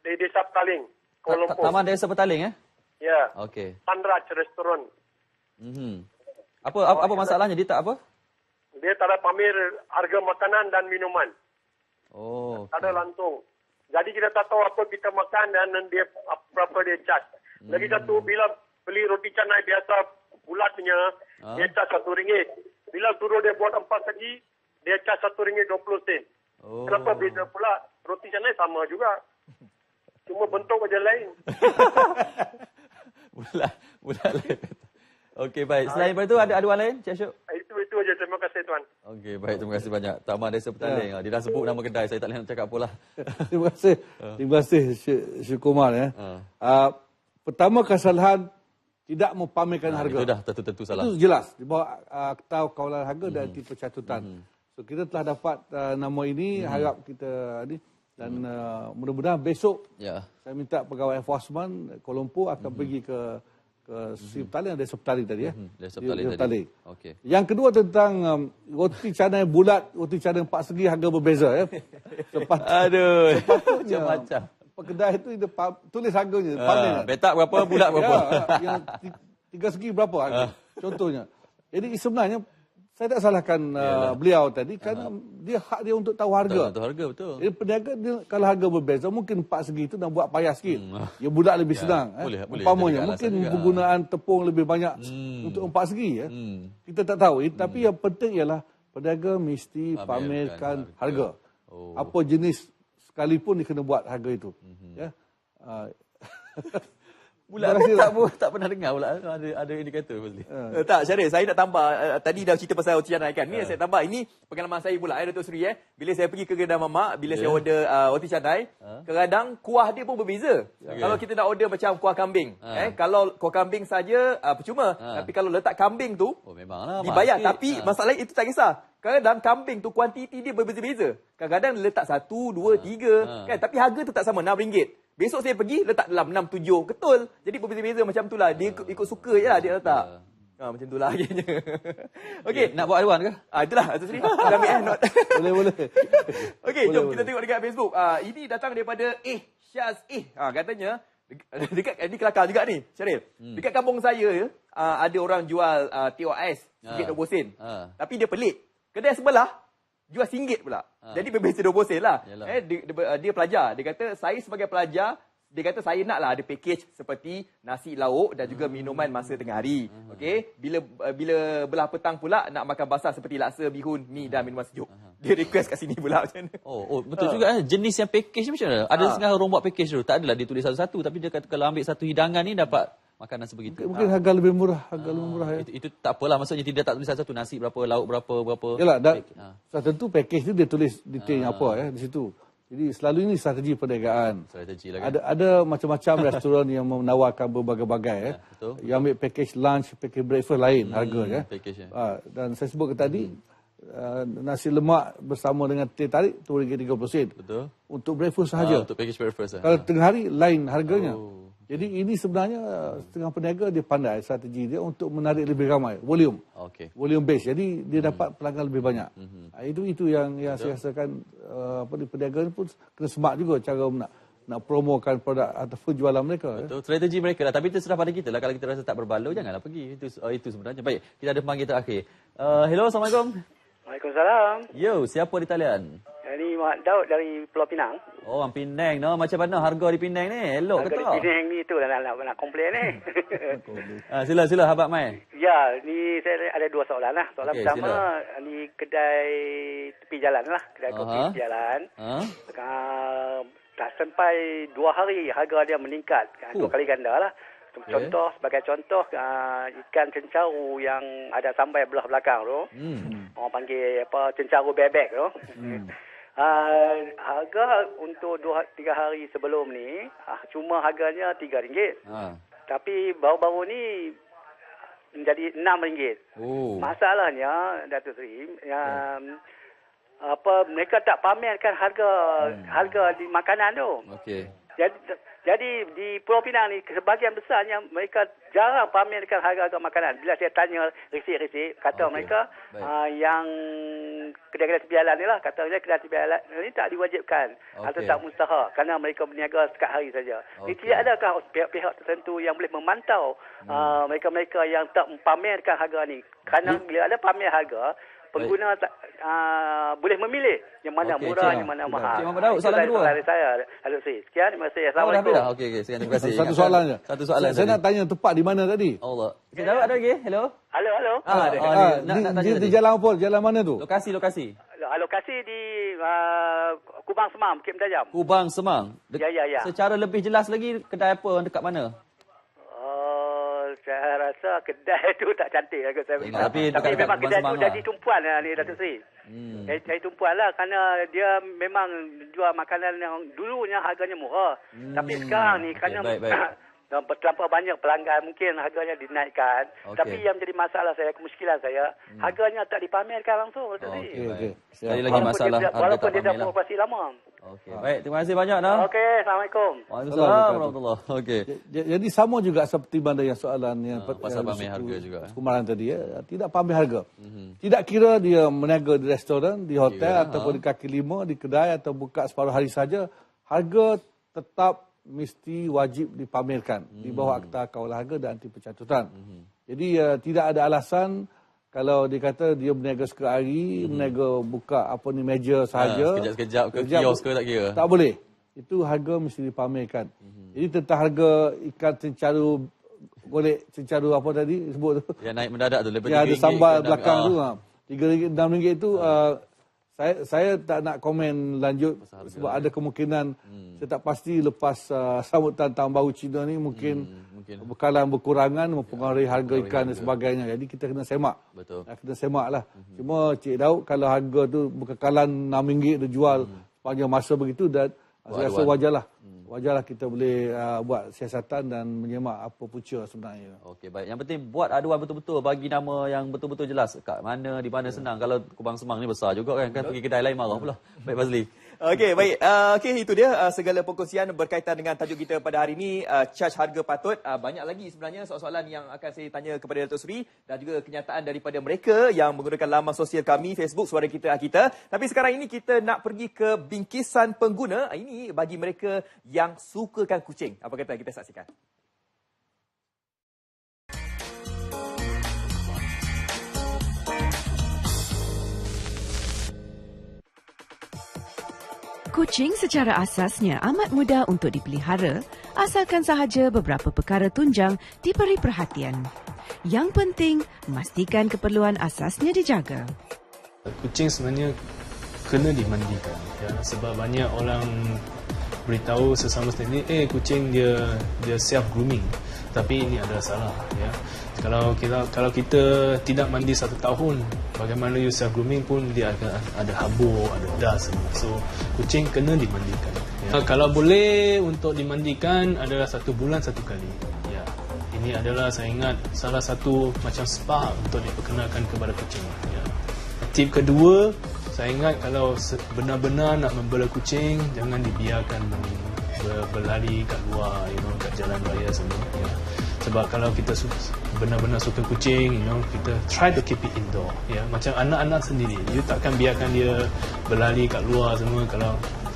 Di Desa Petaling, Kuala Lumpur. Taman Desa Petaling, Ya. Okey. Sunrise Restoran. Apa masalahnya? Dia tak apa? Dia tak ada pamer harga makanan dan minuman. Oh. Tak ada langsung. Jadi kita tak tahu apa kita makan dan dia berapa dia charge. Lagi satu, bila beli roti canai biasa bulatnya, dia charge RM1. Bila suruh dia buat 4 segi, dia charge RM1.20. Oh. Kenapa beza pula? Roti canai sama juga. Cuma bentuk aja lain. Bulat lain. Okey, baik. Selain daripada itu, ada aduan lain, Cik Syuk? Itu aja. Terima kasih, Tuan. Okey, baik. Terima kasih banyak. Taman Desa Petaling. Dia dah sebut nama kedai. Saya tak boleh nak cakap apa lah. Terima kasih. Terima kasih Syed Kumar. Pertama, kesalahan tidak mempamerkan harga. Itu dah tentu salah. Itu jelas. Di bawah Akta Kawalan Harga dan Tipe Catutan. So, kita telah dapat nama ini. Harap kita ni. Dan mudah-mudahan besok saya minta pegawai enforcement Kuala Lumpur akan pergi ke Sri Petaling, Desa Petaling tadi Desa Petaling tadi. Okey. Yang kedua tentang roti canai bulat, roti canai 4 segi harga berbeza Sepatutnya macam kedai itu dia tulis harganya, pamer. Petak berapa, bulat berapa. Yang 3 segi berapa harga. Contohnya. Jadi sebenarnya saya tak salahkan beliau tadi kerana dia hak dia untuk tahu harga. Tahu harga, betul. Jadi peniaga dia, kalau harga berbeza mungkin 4 segi itu nak buat payah sikit. Dia bulat lebih senang. Umpamanya mungkin penggunaan tepung lebih banyak untuk 4 segi. Kita tak tahu. Tapi yang penting ialah peniaga mesti pamerkan harga. Apa jenis sekalipun dia kena buat harga itu. Bulat tak pernah dengar pula ada indikator Fazli. Tak, Syaril, saya nak tambah tadi dah cerita pasal roti canai kan. Ni saya tambah, ini pengalaman saya pula Datuk Seri bila saya pergi ke kedai mamak, bila saya order roti canai, kadang kuah dia pun berbeza. Kalau kita nak order macam kuah kambing, kalau kuah kambing saja percuma, tapi kalau letak kambing tu memanglah dibayar, tapi masalah itu tak kisah. Kadang-kadang kambing tu kuantiti dia berbeza-beza. Kadang-kadang letak 1, 2, 3 kan, tapi harga tu tak sama, RM6. Besok saya pergi letak dalam 6, 7. Betul. Jadi berbeza-beza macam tu lah. Dia ikut suka je lah dia letak. Macam tu lah akhirnya. Okey. Nak buat aduan ke? Itulah. Atas sini. Kita ambil note. Boleh. Okey, jom kita tengok dekat Facebook. Ini datang daripada Syaz. Katanya, ini kelakar juga ni, Syaril. Dekat kampung saya, ada orang jual TOS, RM1.20. Tapi dia pelik. Kedai sebelah, jual RM1 pula. Jadi berbeza 20 sen lah. Dia pelajar. Dia kata, saya sebagai pelajar, dia kata saya naklah ada package seperti nasi lauk dan juga minuman masa tengah hari. Okey, bila belah petang pula nak makan basah seperti laksa, bihun, mi dan minuman sejuk. Dia request kat sini pula macam mana. Oh, betul juga jenis yang package macam mana? Ada setengah orang buat package tu. Tak adalah dia tulis satu-satu, tapi dia kata kalau ambil satu hidangan ni dapat makanan sebegitu. Mungkin harga lebih murah, Itu tak apalah, maksudnya tidak tak tulis satu nasi berapa, lauk berapa. Yalah, tentu package tu dia tulis detailnya apa di situ. Jadi selalu ini strategi perniagaan. Ada macam-macam restoran yang menawarkan berbagai-bagai betul. Yang ambil package lunch, package breakfast lain harga dan saya sebut tadi nasi lemak bersama dengan teh tarik RM2.30. Betul. Untuk breakfast sahaja. Untuk package breakfast. Kalau tengah hari lain harganya. Jadi ini sebenarnya setengah peniaga dia pandai strategi dia untuk menarik lebih ramai, volume. Volume base. Jadi dia dapat pelanggan lebih banyak. Itu yang saya rasakan peniaga ni pun kena smart juga cara nak promokan produk ataupun jualan mereka. Betul, strategi mereka lah. Tapi terserah pada kita lah. Kalau kita rasa tak berbaloi, janganlah pergi. Itu sebenarnya. Baik, kita ada pemanggil terakhir. Hello, Assalamualaikum. Waalaikumsalam. Yo, siapa di talian? Ini Mak Daud dari Pulau Pinang. Oh, orang Penang. No. Macam mana harga di Penang ni? Elok ke tak? Harga di Penang ni tu lah nak komplain ni. Sila, Habak Mai. Ya, ni saya ada dua soalan lah. Soalan pertama, ni kedai tepi jalan lah. Kedai kopi tepi jalan. Tak sampai 2 hari harga dia meningkat. 2 kali ganda lah. Sebagai contoh, ikan cencaru yang ada sampai belah belakang tu. Orang panggil cencaru bebek tu. Harga untuk 2-3 hari sebelum ni cuma harganya RM3. Tapi baru-baru ni menjadi RM6. Masalahnya Datuk Seri, mereka tak pamerkan harga di makanan tu. Jadi Jadi di Pulau Pinang ni sebahagian besarnya mereka jarang pamerkan harga-harga makanan. Bila saya tanya risik-risik, kata mereka yang kedai-kedai tepi jalan ni lah, katanya kedai tepi jalan ni tak diwajibkan atau tak mustahak kerana mereka berniaga sekat hari saja. Tidak adakah pihak-pihak tertentu yang boleh memantau mereka-mereka yang tak pamerkan harga ni? Kerana bila ada pamer harga, pengguna boleh memilih yang mana murah, yang mana mahal. Cik Muhammad Daud, soalan kedua. Sekian, terima kasih. Assalamualaikum. Okey, sekian, terima kasih. Satu soalan je. Satu soalan. Saya nak tanya tepat di mana tadi? Allah. Cik Daud ada lagi? Hello? Halo. Nak tanya Di jalan apa? Jalan mana tu? Lokasi. Lokasi di Kubang Semang, Bukit Mentajam. Kubang Semang. Ya. Secara lebih jelas lagi, kedai apa, dekat mana? Saya rasa kedai tu tak cantik lah. Tapi memang kedai tu jadi tumpuan lah ni, Datuk Seri. Jadi tumpuan lah kerana dia memang jual makanan yang dulunya harganya murah. Tapi sekarang ni kerana terlampau banyak pelanggan, mungkin harganya dinaikkan. Tapi yang menjadi masalah saya, kemuskilan saya, harganya tak dipamerkan langsung, Datuk Seri. Sekali lagi masalah harga walaupun tak dia dah pamer lah. beroperasi lama. Okey, baik. Terima kasih banyak, Nah. Okey, Assalamualaikum. Waalaikumsalam warahmatullahi. Okey. Jadi sama juga seperti mana yang soalan yang pasal pamer harga juga. Kemarin tadi tidak pamer harga. Tidak kira dia meniaga di restoran, di hotel ataupun di kaki lima, di kedai atau buka separuh hari saja, harga tetap mesti wajib dipamerkan di bawah Akta Kawalan Harga dan Anti Pencatutan. Jadi tidak ada alasan kalau dia kata dia berniaga sekali, berniaga buka meja sahaja. Sekejap-sekejap ke kios ke tak kira. Tak boleh. Itu harga mesti dipamerkan. Jadi tentang harga ikan cencaru, golek cencaru apa tadi sebut tu. Yang naik mendadak tu. Yang ada sambal belakang tu. RM3, RM6 itu saya tak nak komen lanjut sebab ada kemungkinan saya tak pasti lepas sambutan tahun baru Cina ni mungkin bekalan berkurangan mempengaruhi harga ikan dan sebagainya. Jadi kita kena semak. Betul. Kena semak lah. Cuma Cik Daud kalau harga tu berkekalan RM6 dia jual sepanjang masa begitu dan saya rasa wajarlah. Wajarlah kita boleh buat siasatan dan menyemak apa punca sebenarnya. Okey, baik. Yang penting buat aduan betul-betul, bagi nama yang betul-betul jelas. Kat mana, di mana senang. Kalau Kubang Semang ni besar juga kan pergi kedai lain marah pula. Baik, Fazli. Okey, baik. Okey, itu dia segala perkongsian berkaitan dengan tajuk kita pada hari ini, charge harga patut. Banyak lagi sebenarnya soalan-soalan yang akan saya tanya kepada Datuk Seri dan juga kenyataan daripada mereka yang menggunakan laman sosial kami, Facebook Suara Kita Akita. Tapi sekarang ini kita nak pergi ke bingkisan pengguna. Ini bagi mereka yang sukakan kucing. Apa kata kita saksikan? Kucing secara asasnya amat mudah untuk dipelihara, asalkan sahaja beberapa perkara tunjang diberi perhatian. Yang penting, memastikan keperluan asasnya dijaga. Kucing sebenarnya kena dimandikan, ya, sebab banyak orang beritahu sesama sendiri, kucing dia self grooming, tapi ini adalah salah, ya. Kalau kita tidak mandi 1 tahun, bagaimana you self grooming pun dia akan ada habuk, ada dust semua. So kucing kena dimandikan. Ya. Kalau boleh untuk dimandikan adalah 1 bulan 1 kali. Ya. Ini adalah saya ingat salah satu macam spa untuk diperkenalkan kepada kucing. Ya. Tip kedua, saya ingat kalau benar-benar nak membela kucing, jangan dibiarkan berlari kat luar, kat jalan raya semua. Ya. Sebab kalau kita benar-benar suka kucing, kita try to keep it indoor. Ya. Macam anak-anak sendiri, you takkan biarkan dia berlari kat luar semua.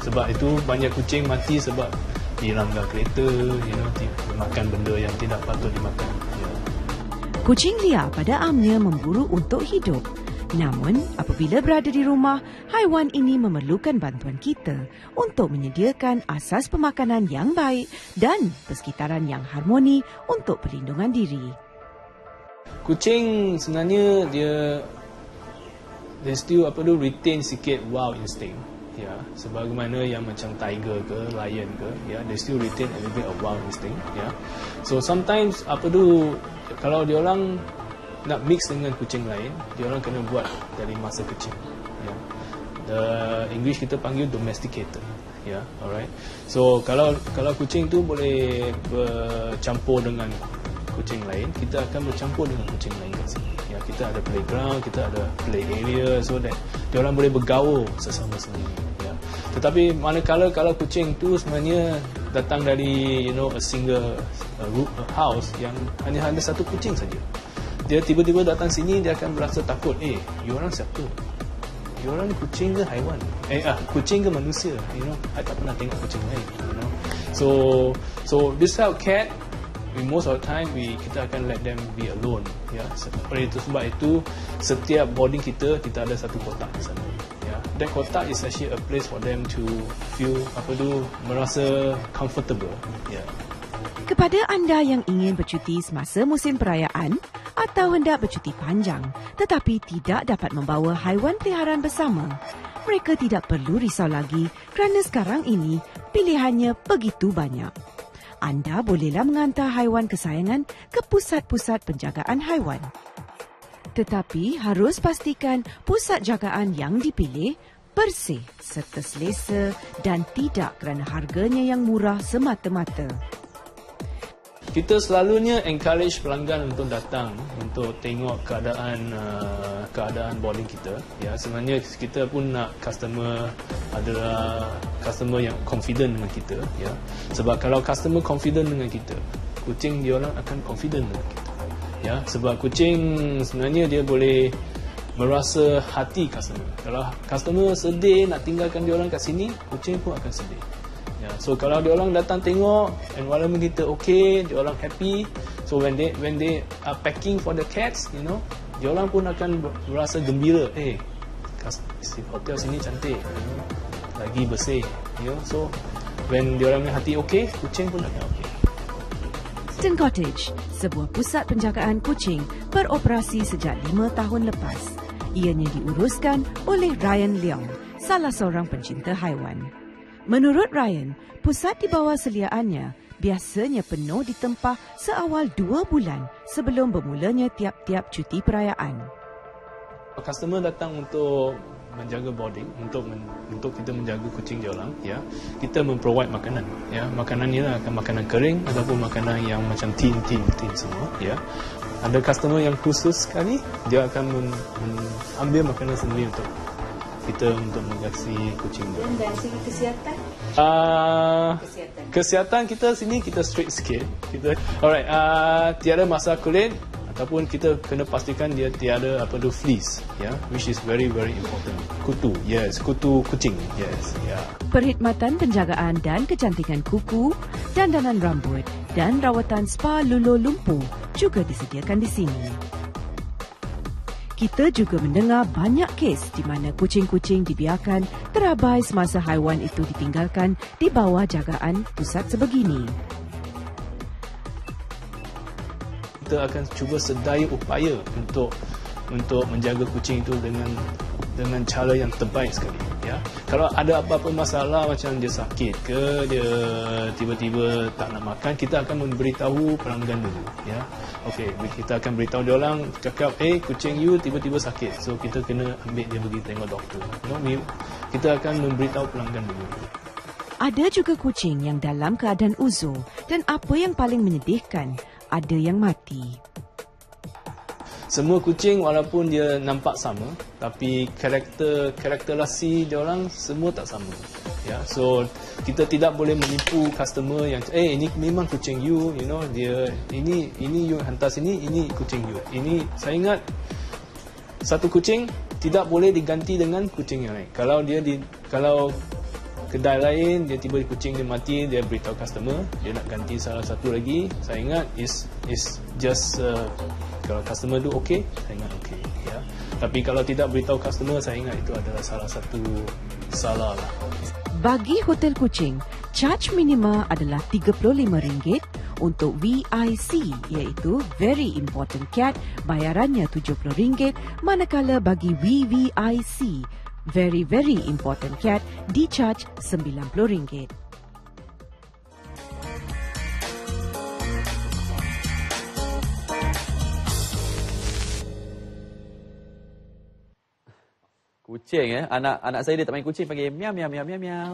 Sebab itu banyak kucing mati sebab dilanggar kereta, makan benda yang tidak patut dimakan. Ya. Kucing liar pada amnya memburu untuk hidup. Namun, apabila berada di rumah, haiwan ini memerlukan bantuan kita untuk menyediakan asas pemakanan yang baik dan persekitaran yang harmoni untuk perlindungan diri. Kucing sebenarnya dia still retain sikit wild instinct. Ya, sebagaimana yang macam tiger ke, lion ke, ya, they still retain a little bit of wild instinct. Ya. So sometimes kalau dia orang nak mix dengan kucing lain, dia orang kena buat dari masa kecil. Ya. The English kita panggil domesticated. Ya, alright. So kalau kucing tu boleh bercampur dengan kucing lain, kita akan bercampur dengan kucing lain kat sini. Ya, kita ada playground, kita ada play area, so that dia orang boleh bergaul sesama sendiri. Ya. Tetapi manakala kalau kucing tu sebenarnya datang dari a single house yang hanya ada satu kucing saja. Dia tiba-tiba datang sini, dia akan berasa takut. You orang siapa? You orang kucing ke haiwan? Kucing ke manusia? I tak pernah tengok kucing lain. So this type of cat, most of the time kita akan let them be alone. Sebab itu setiap boarding kita ada satu kotak di sana. That kotak is actually a place for them to feel merasa comfortable. Kepada anda yang ingin bercuti semasa musim perayaan atau hendak bercuti panjang tetapi tidak dapat membawa haiwan peliharaan bersama, mereka tidak perlu risau lagi kerana sekarang ini pilihannya begitu banyak. Anda bolehlah mengantar haiwan kesayangan ke pusat-pusat penjagaan haiwan. Tetapi harus pastikan pusat jagaan yang dipilih bersih serta selesa dan tidak kerana harganya yang murah semata-mata. Kita selalunya encourage pelanggan untuk datang untuk tengok keadaan boarding kita. Sebenarnya kita pun nak customer adalah customer yang confident dengan kita. Sebab kalau customer confident dengan kita, kucing dia orang akan confident dengan kita. Sebab kucing sebenarnya dia boleh merasa hati customer. Kalau customer sedih nak tinggalkan dia orang kat sini, kucing pun akan sedih. So kalau dia orang datang tengok environment kita okay, dia orang happy. So when they are packing for the cats, dia orang pun akan merasa gembira. Hotel sini cantik, lagi bersih. So when dia orang hati okay, kucing pun akan okay. Ston Cottage, sebuah pusat penjagaan kucing, beroperasi sejak 5 tahun lepas. Ianya diuruskan oleh Ryan Leong, salah seorang pencinta haiwan. Menurut Ryan, pusat di bawah seliaannya biasanya penuh ditempah seawal 2 bulan sebelum bermulanya tiap-tiap cuti perayaan. Customer datang untuk menjaga boarding, untuk kita menjaga kucing dia orang, kita memprovide makanan. Makanan ni akan makanan kering ataupun makanan yang macam tin semua. Ada customer yang khusus sekali, dia akan ambil makanan sendiri untuk kita untuk mengasihi kucing dia. Dan dari segi kesihatan? Kesihatan kita sini kita strict sikit. Alright, tiada masalah kulit ataupun kita kena pastikan dia tiada fleas, which is very very important. Kutu kucing. Perkhidmatan penjagaan dan kecantikan kuku, dandanan rambut dan rawatan spa Lulo Lumpur juga disediakan di sini. Kita juga mendengar banyak kes di mana kucing-kucing dibiarkan terabai semasa haiwan itu ditinggalkan di bawah jagaan pusat sebegini. Kita akan cuba sedaya upaya untuk menjaga kucing itu dengan cara yang terbaik sekali. Kalau ada apa-apa masalah macam dia sakit ke, dia tiba-tiba tak nak makan, kita akan memberitahu pelanggan dulu. Kita akan beritahu dia orang, cakap, kucing you tiba-tiba sakit, so kita kena ambil dia pergi tengok doktor. Kita akan memberitahu pelanggan dulu. Ada juga kucing yang dalam keadaan uzur dan apa yang paling menyedihkan, ada yang mati. Semua kucing walaupun dia nampak sama, tapi karakterisasi dia orang semua tak sama. So kita tidak boleh menipu customer yang ini memang kucing you, dia ini you hantar sini, ini kucing you. Ini saya ingat satu kucing tidak boleh diganti dengan kucing yang lain. Kalau kedai lain dia tiba kucing dia mati, dia beritahu customer dia nak ganti salah satu lagi, saya ingat is just kalau customer tu okey, saya ingat okey. Tapi kalau tidak beritahu customer, saya ingat itu adalah salah satu salah lah. Bagi hotel kucing, charge minima adalah RM35. Untuk VIC iaitu Very Important Cat, bayarannya RM70, manakala bagi VVIC Very Very Important Cat di-charge RM90. Kucing anak saya dia tak main kucing, panggil miau miau miau miau miau.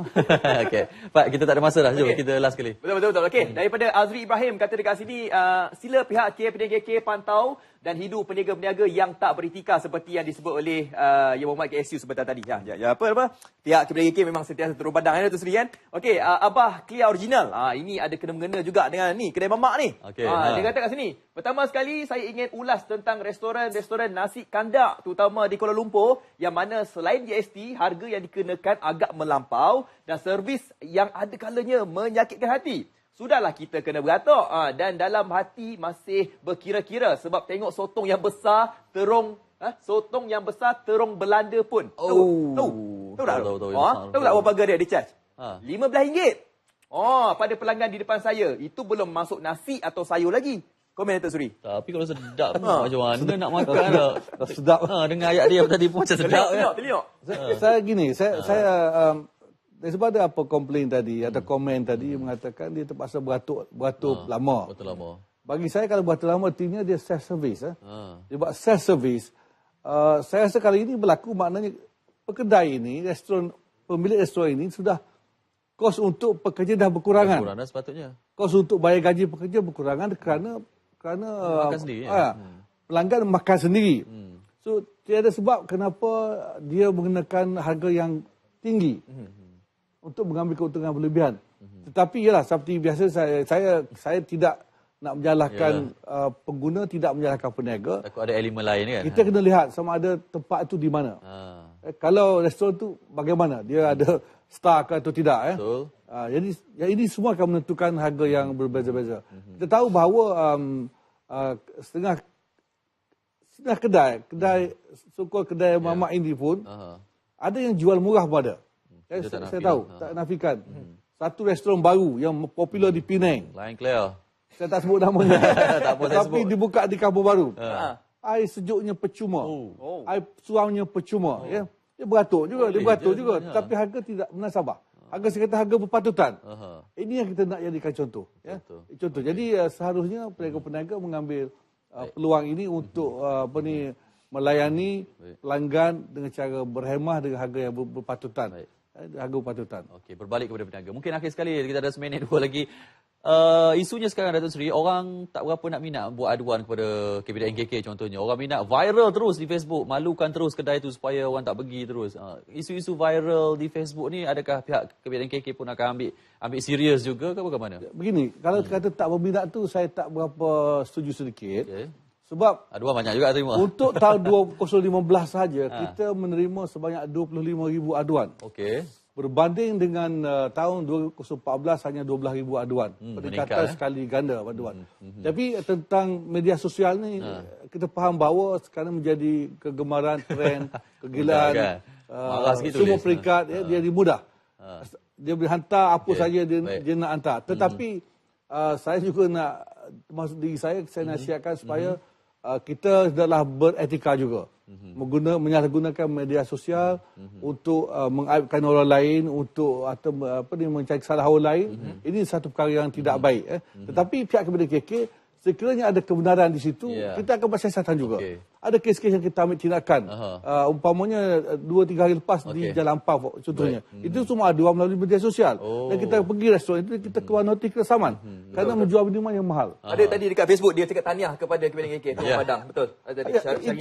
Okey. Pak, kita tak ada masa dah. Jom kita last kali. Betul. Okey, daripada Azri Ibrahim kata dekat sini sila pihak KPDKK pantau dan hidup peniaga-peniaga yang tak beritikar seperti yang disebut oleh Yang Berhormat KSU sebentar tadi. Apa? Pihak KPDKK memang sentiasa turun padang Datuk Seri kan. Okey, Abah Clear Original. Ini ada kena-mengena juga dengan ni kedai mamak ni. Okay, Dia kata kat sini, pertama sekali saya ingin ulas tentang restoran nasi kandak terutama di Kuala Lumpur yang mana selain GST, harga yang dikenakan agak melampau dan servis yang ada kalanya menyakitkan hati. Sudahlah kita kena beratok dan dalam hati masih berkira-kira sebab tengok sotong yang besar terung Belanda pun. Tahu tak? Tahu tak berapa harga dia charge? RM15. Pada pelanggan di depan saya. Itu belum masuk nasi atau sayur lagi. Komen Datuk Seri. Tapi kalau sedap macam mana nak makan tak? Sedap. Dengar ayat dia tadi pun macam sedap. Teliok. Saya gini, saya sebab ada apa komplain tadi, ada komen tadi mengatakan dia terpaksa beratur lama. Betul lama. Bagi saya kalau beratur lama artinya dia self service. Dia buat self service. Saya rasa kali ini berlaku maknanya pekedai ini, pemilik restoran ini sudah kos untuk pekerja dah berkurangan. Berkurangan sepatutnya. Kos untuk bayar gaji pekerja berkurangan kerana makan sendiri. Pelanggan makan sendiri. So tiada sebab kenapa dia menggunakan harga yang tinggi untuk mengambil keuntungan berlebihan. Tetapi ialah seperti biasa saya tidak nak menyalahkan pengguna, tidak menyalahkan peniaga. Takut ada elemen lain kan. Kita kena lihat sama ada tempat itu di mana. Kalau restoran tu bagaimana? Dia ada star ke atau tidak. Betul. Jadi ini semua akan menentukan harga yang berbeza-beza. Kita tahu bahawa setengah kedai mamak ini pun ada yang jual murah pun ada. Saya tahu, tak nafikan. Satu restoran baru yang popular di Penang. Lain clear. Saya tak sebut namanya. Tak apa saya Tapi sebut. dibuka di Kampung Baru. Air sejuknya percuma. Air suamnya percuma. Ya. Dia beratur juga. Tapi harga tidak munasabah. Harga saya kata harga berpatutan. Ini yang kita nak jadikan contoh. Ya. Contoh. Jadi seharusnya peniaga-peniaga mengambil peluang ini untuk melayani pelanggan dengan cara berhemah dengan harga yang berpatutan. Harga berpatutan. Okey, berbalik kepada peniaga. Mungkin akhir sekali kita ada seminit dua lagi. Isunya sekarang Datuk Seri, orang tak berapa nak minat buat aduan kepada KPDNKK contohnya. Orang minat viral terus di Facebook, malukan terus kedai itu supaya orang tak pergi terus. Isu-isu viral di Facebook ni adakah pihak KPDNKK pun akan ambil serius juga ke bagaimana? Begini, kalau kata tak berminat tu saya tak berapa setuju sedikit. Okay. Sebab aduan banyak juga terima. Untuk tahun 2015 saja kita menerima sebanyak 25,000 aduan. Okey. Berbanding dengan tahun 2014 hanya 12,000 aduan. Peningkatan sekali ganda aduan. Tapi tentang media sosial ni kita faham bahawa sekarang menjadi kegemaran, trend, kegilaan. Semua peringkat dia mudah. Dia boleh hantar apa saja dia nak hantar. Tetapi saya juga nak, maksud diri saya nasihatkan supaya kita adalah beretika juga. Menyalahgunakan media sosial untuk mengaibkan orang lain, untuk atau mencari kesalahan orang lain. Ini satu perkara yang tidak baik. Tetapi pihak KPDKK, sekiranya ada kebenaran di situ, kita akan bersiasatan juga. Ada kes-kes yang kita ambil tindakan. Umpamanya 2-3 hari lepas di Jalan Ampau contohnya. Itu semua aduan melalui media sosial. Dan kita pergi restoran itu, kita keluar noti kesaman. Kerana menjual minuman yang mahal. Ada tadi dekat Facebook dia cakap tahniah kepada KPDNKK Tahun Padang. Betul.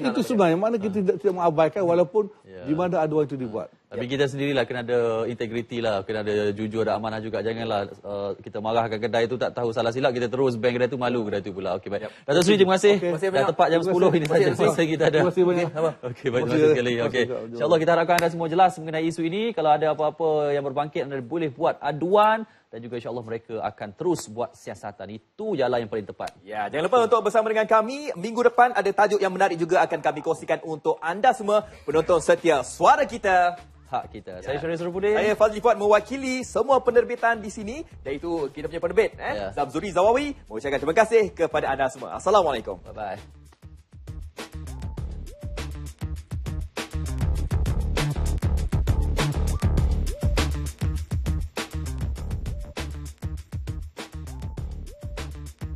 Itu sebenarnya mana kita tidak mengabaikan walaupun di mana aduan itu dibuat. Tapi kita sendirilah kena ada integriti lah, kena ada jujur, ada amanah juga. Janganlah kita marahkan kedai itu tak tahu salah silap, kita terus bank kedai itu, malu kedai itu pula. Okey, baik. Datuk Seri, terima kasih. Dah tepat jam 10 ini saja masa kita ada. Terima kasih banyak. Okey, baik, terima kasih sekali. Okey. InsyaAllah kita harapkan anda semua jelas mengenai isu ini. Kalau ada apa-apa yang berbangkit, anda boleh buat aduan. Dan juga insyaAllah mereka akan terus buat siasatan. Itu jalan yang paling tepat. Ya, jangan lupa untuk bersama dengan kami. Minggu depan ada tajuk yang menarik juga akan kami kongsikan untuk anda semua penonton setia Suara Kita, Hak Kita. Saya Syaril Surupudin. Saya Fazli Fuad mewakili semua penerbitan di sini. Iaitu kita punya penerbit, Zamzuri Zawawi. Mengucapkan terima kasih kepada anda semua. Assalamualaikum. Bye-bye.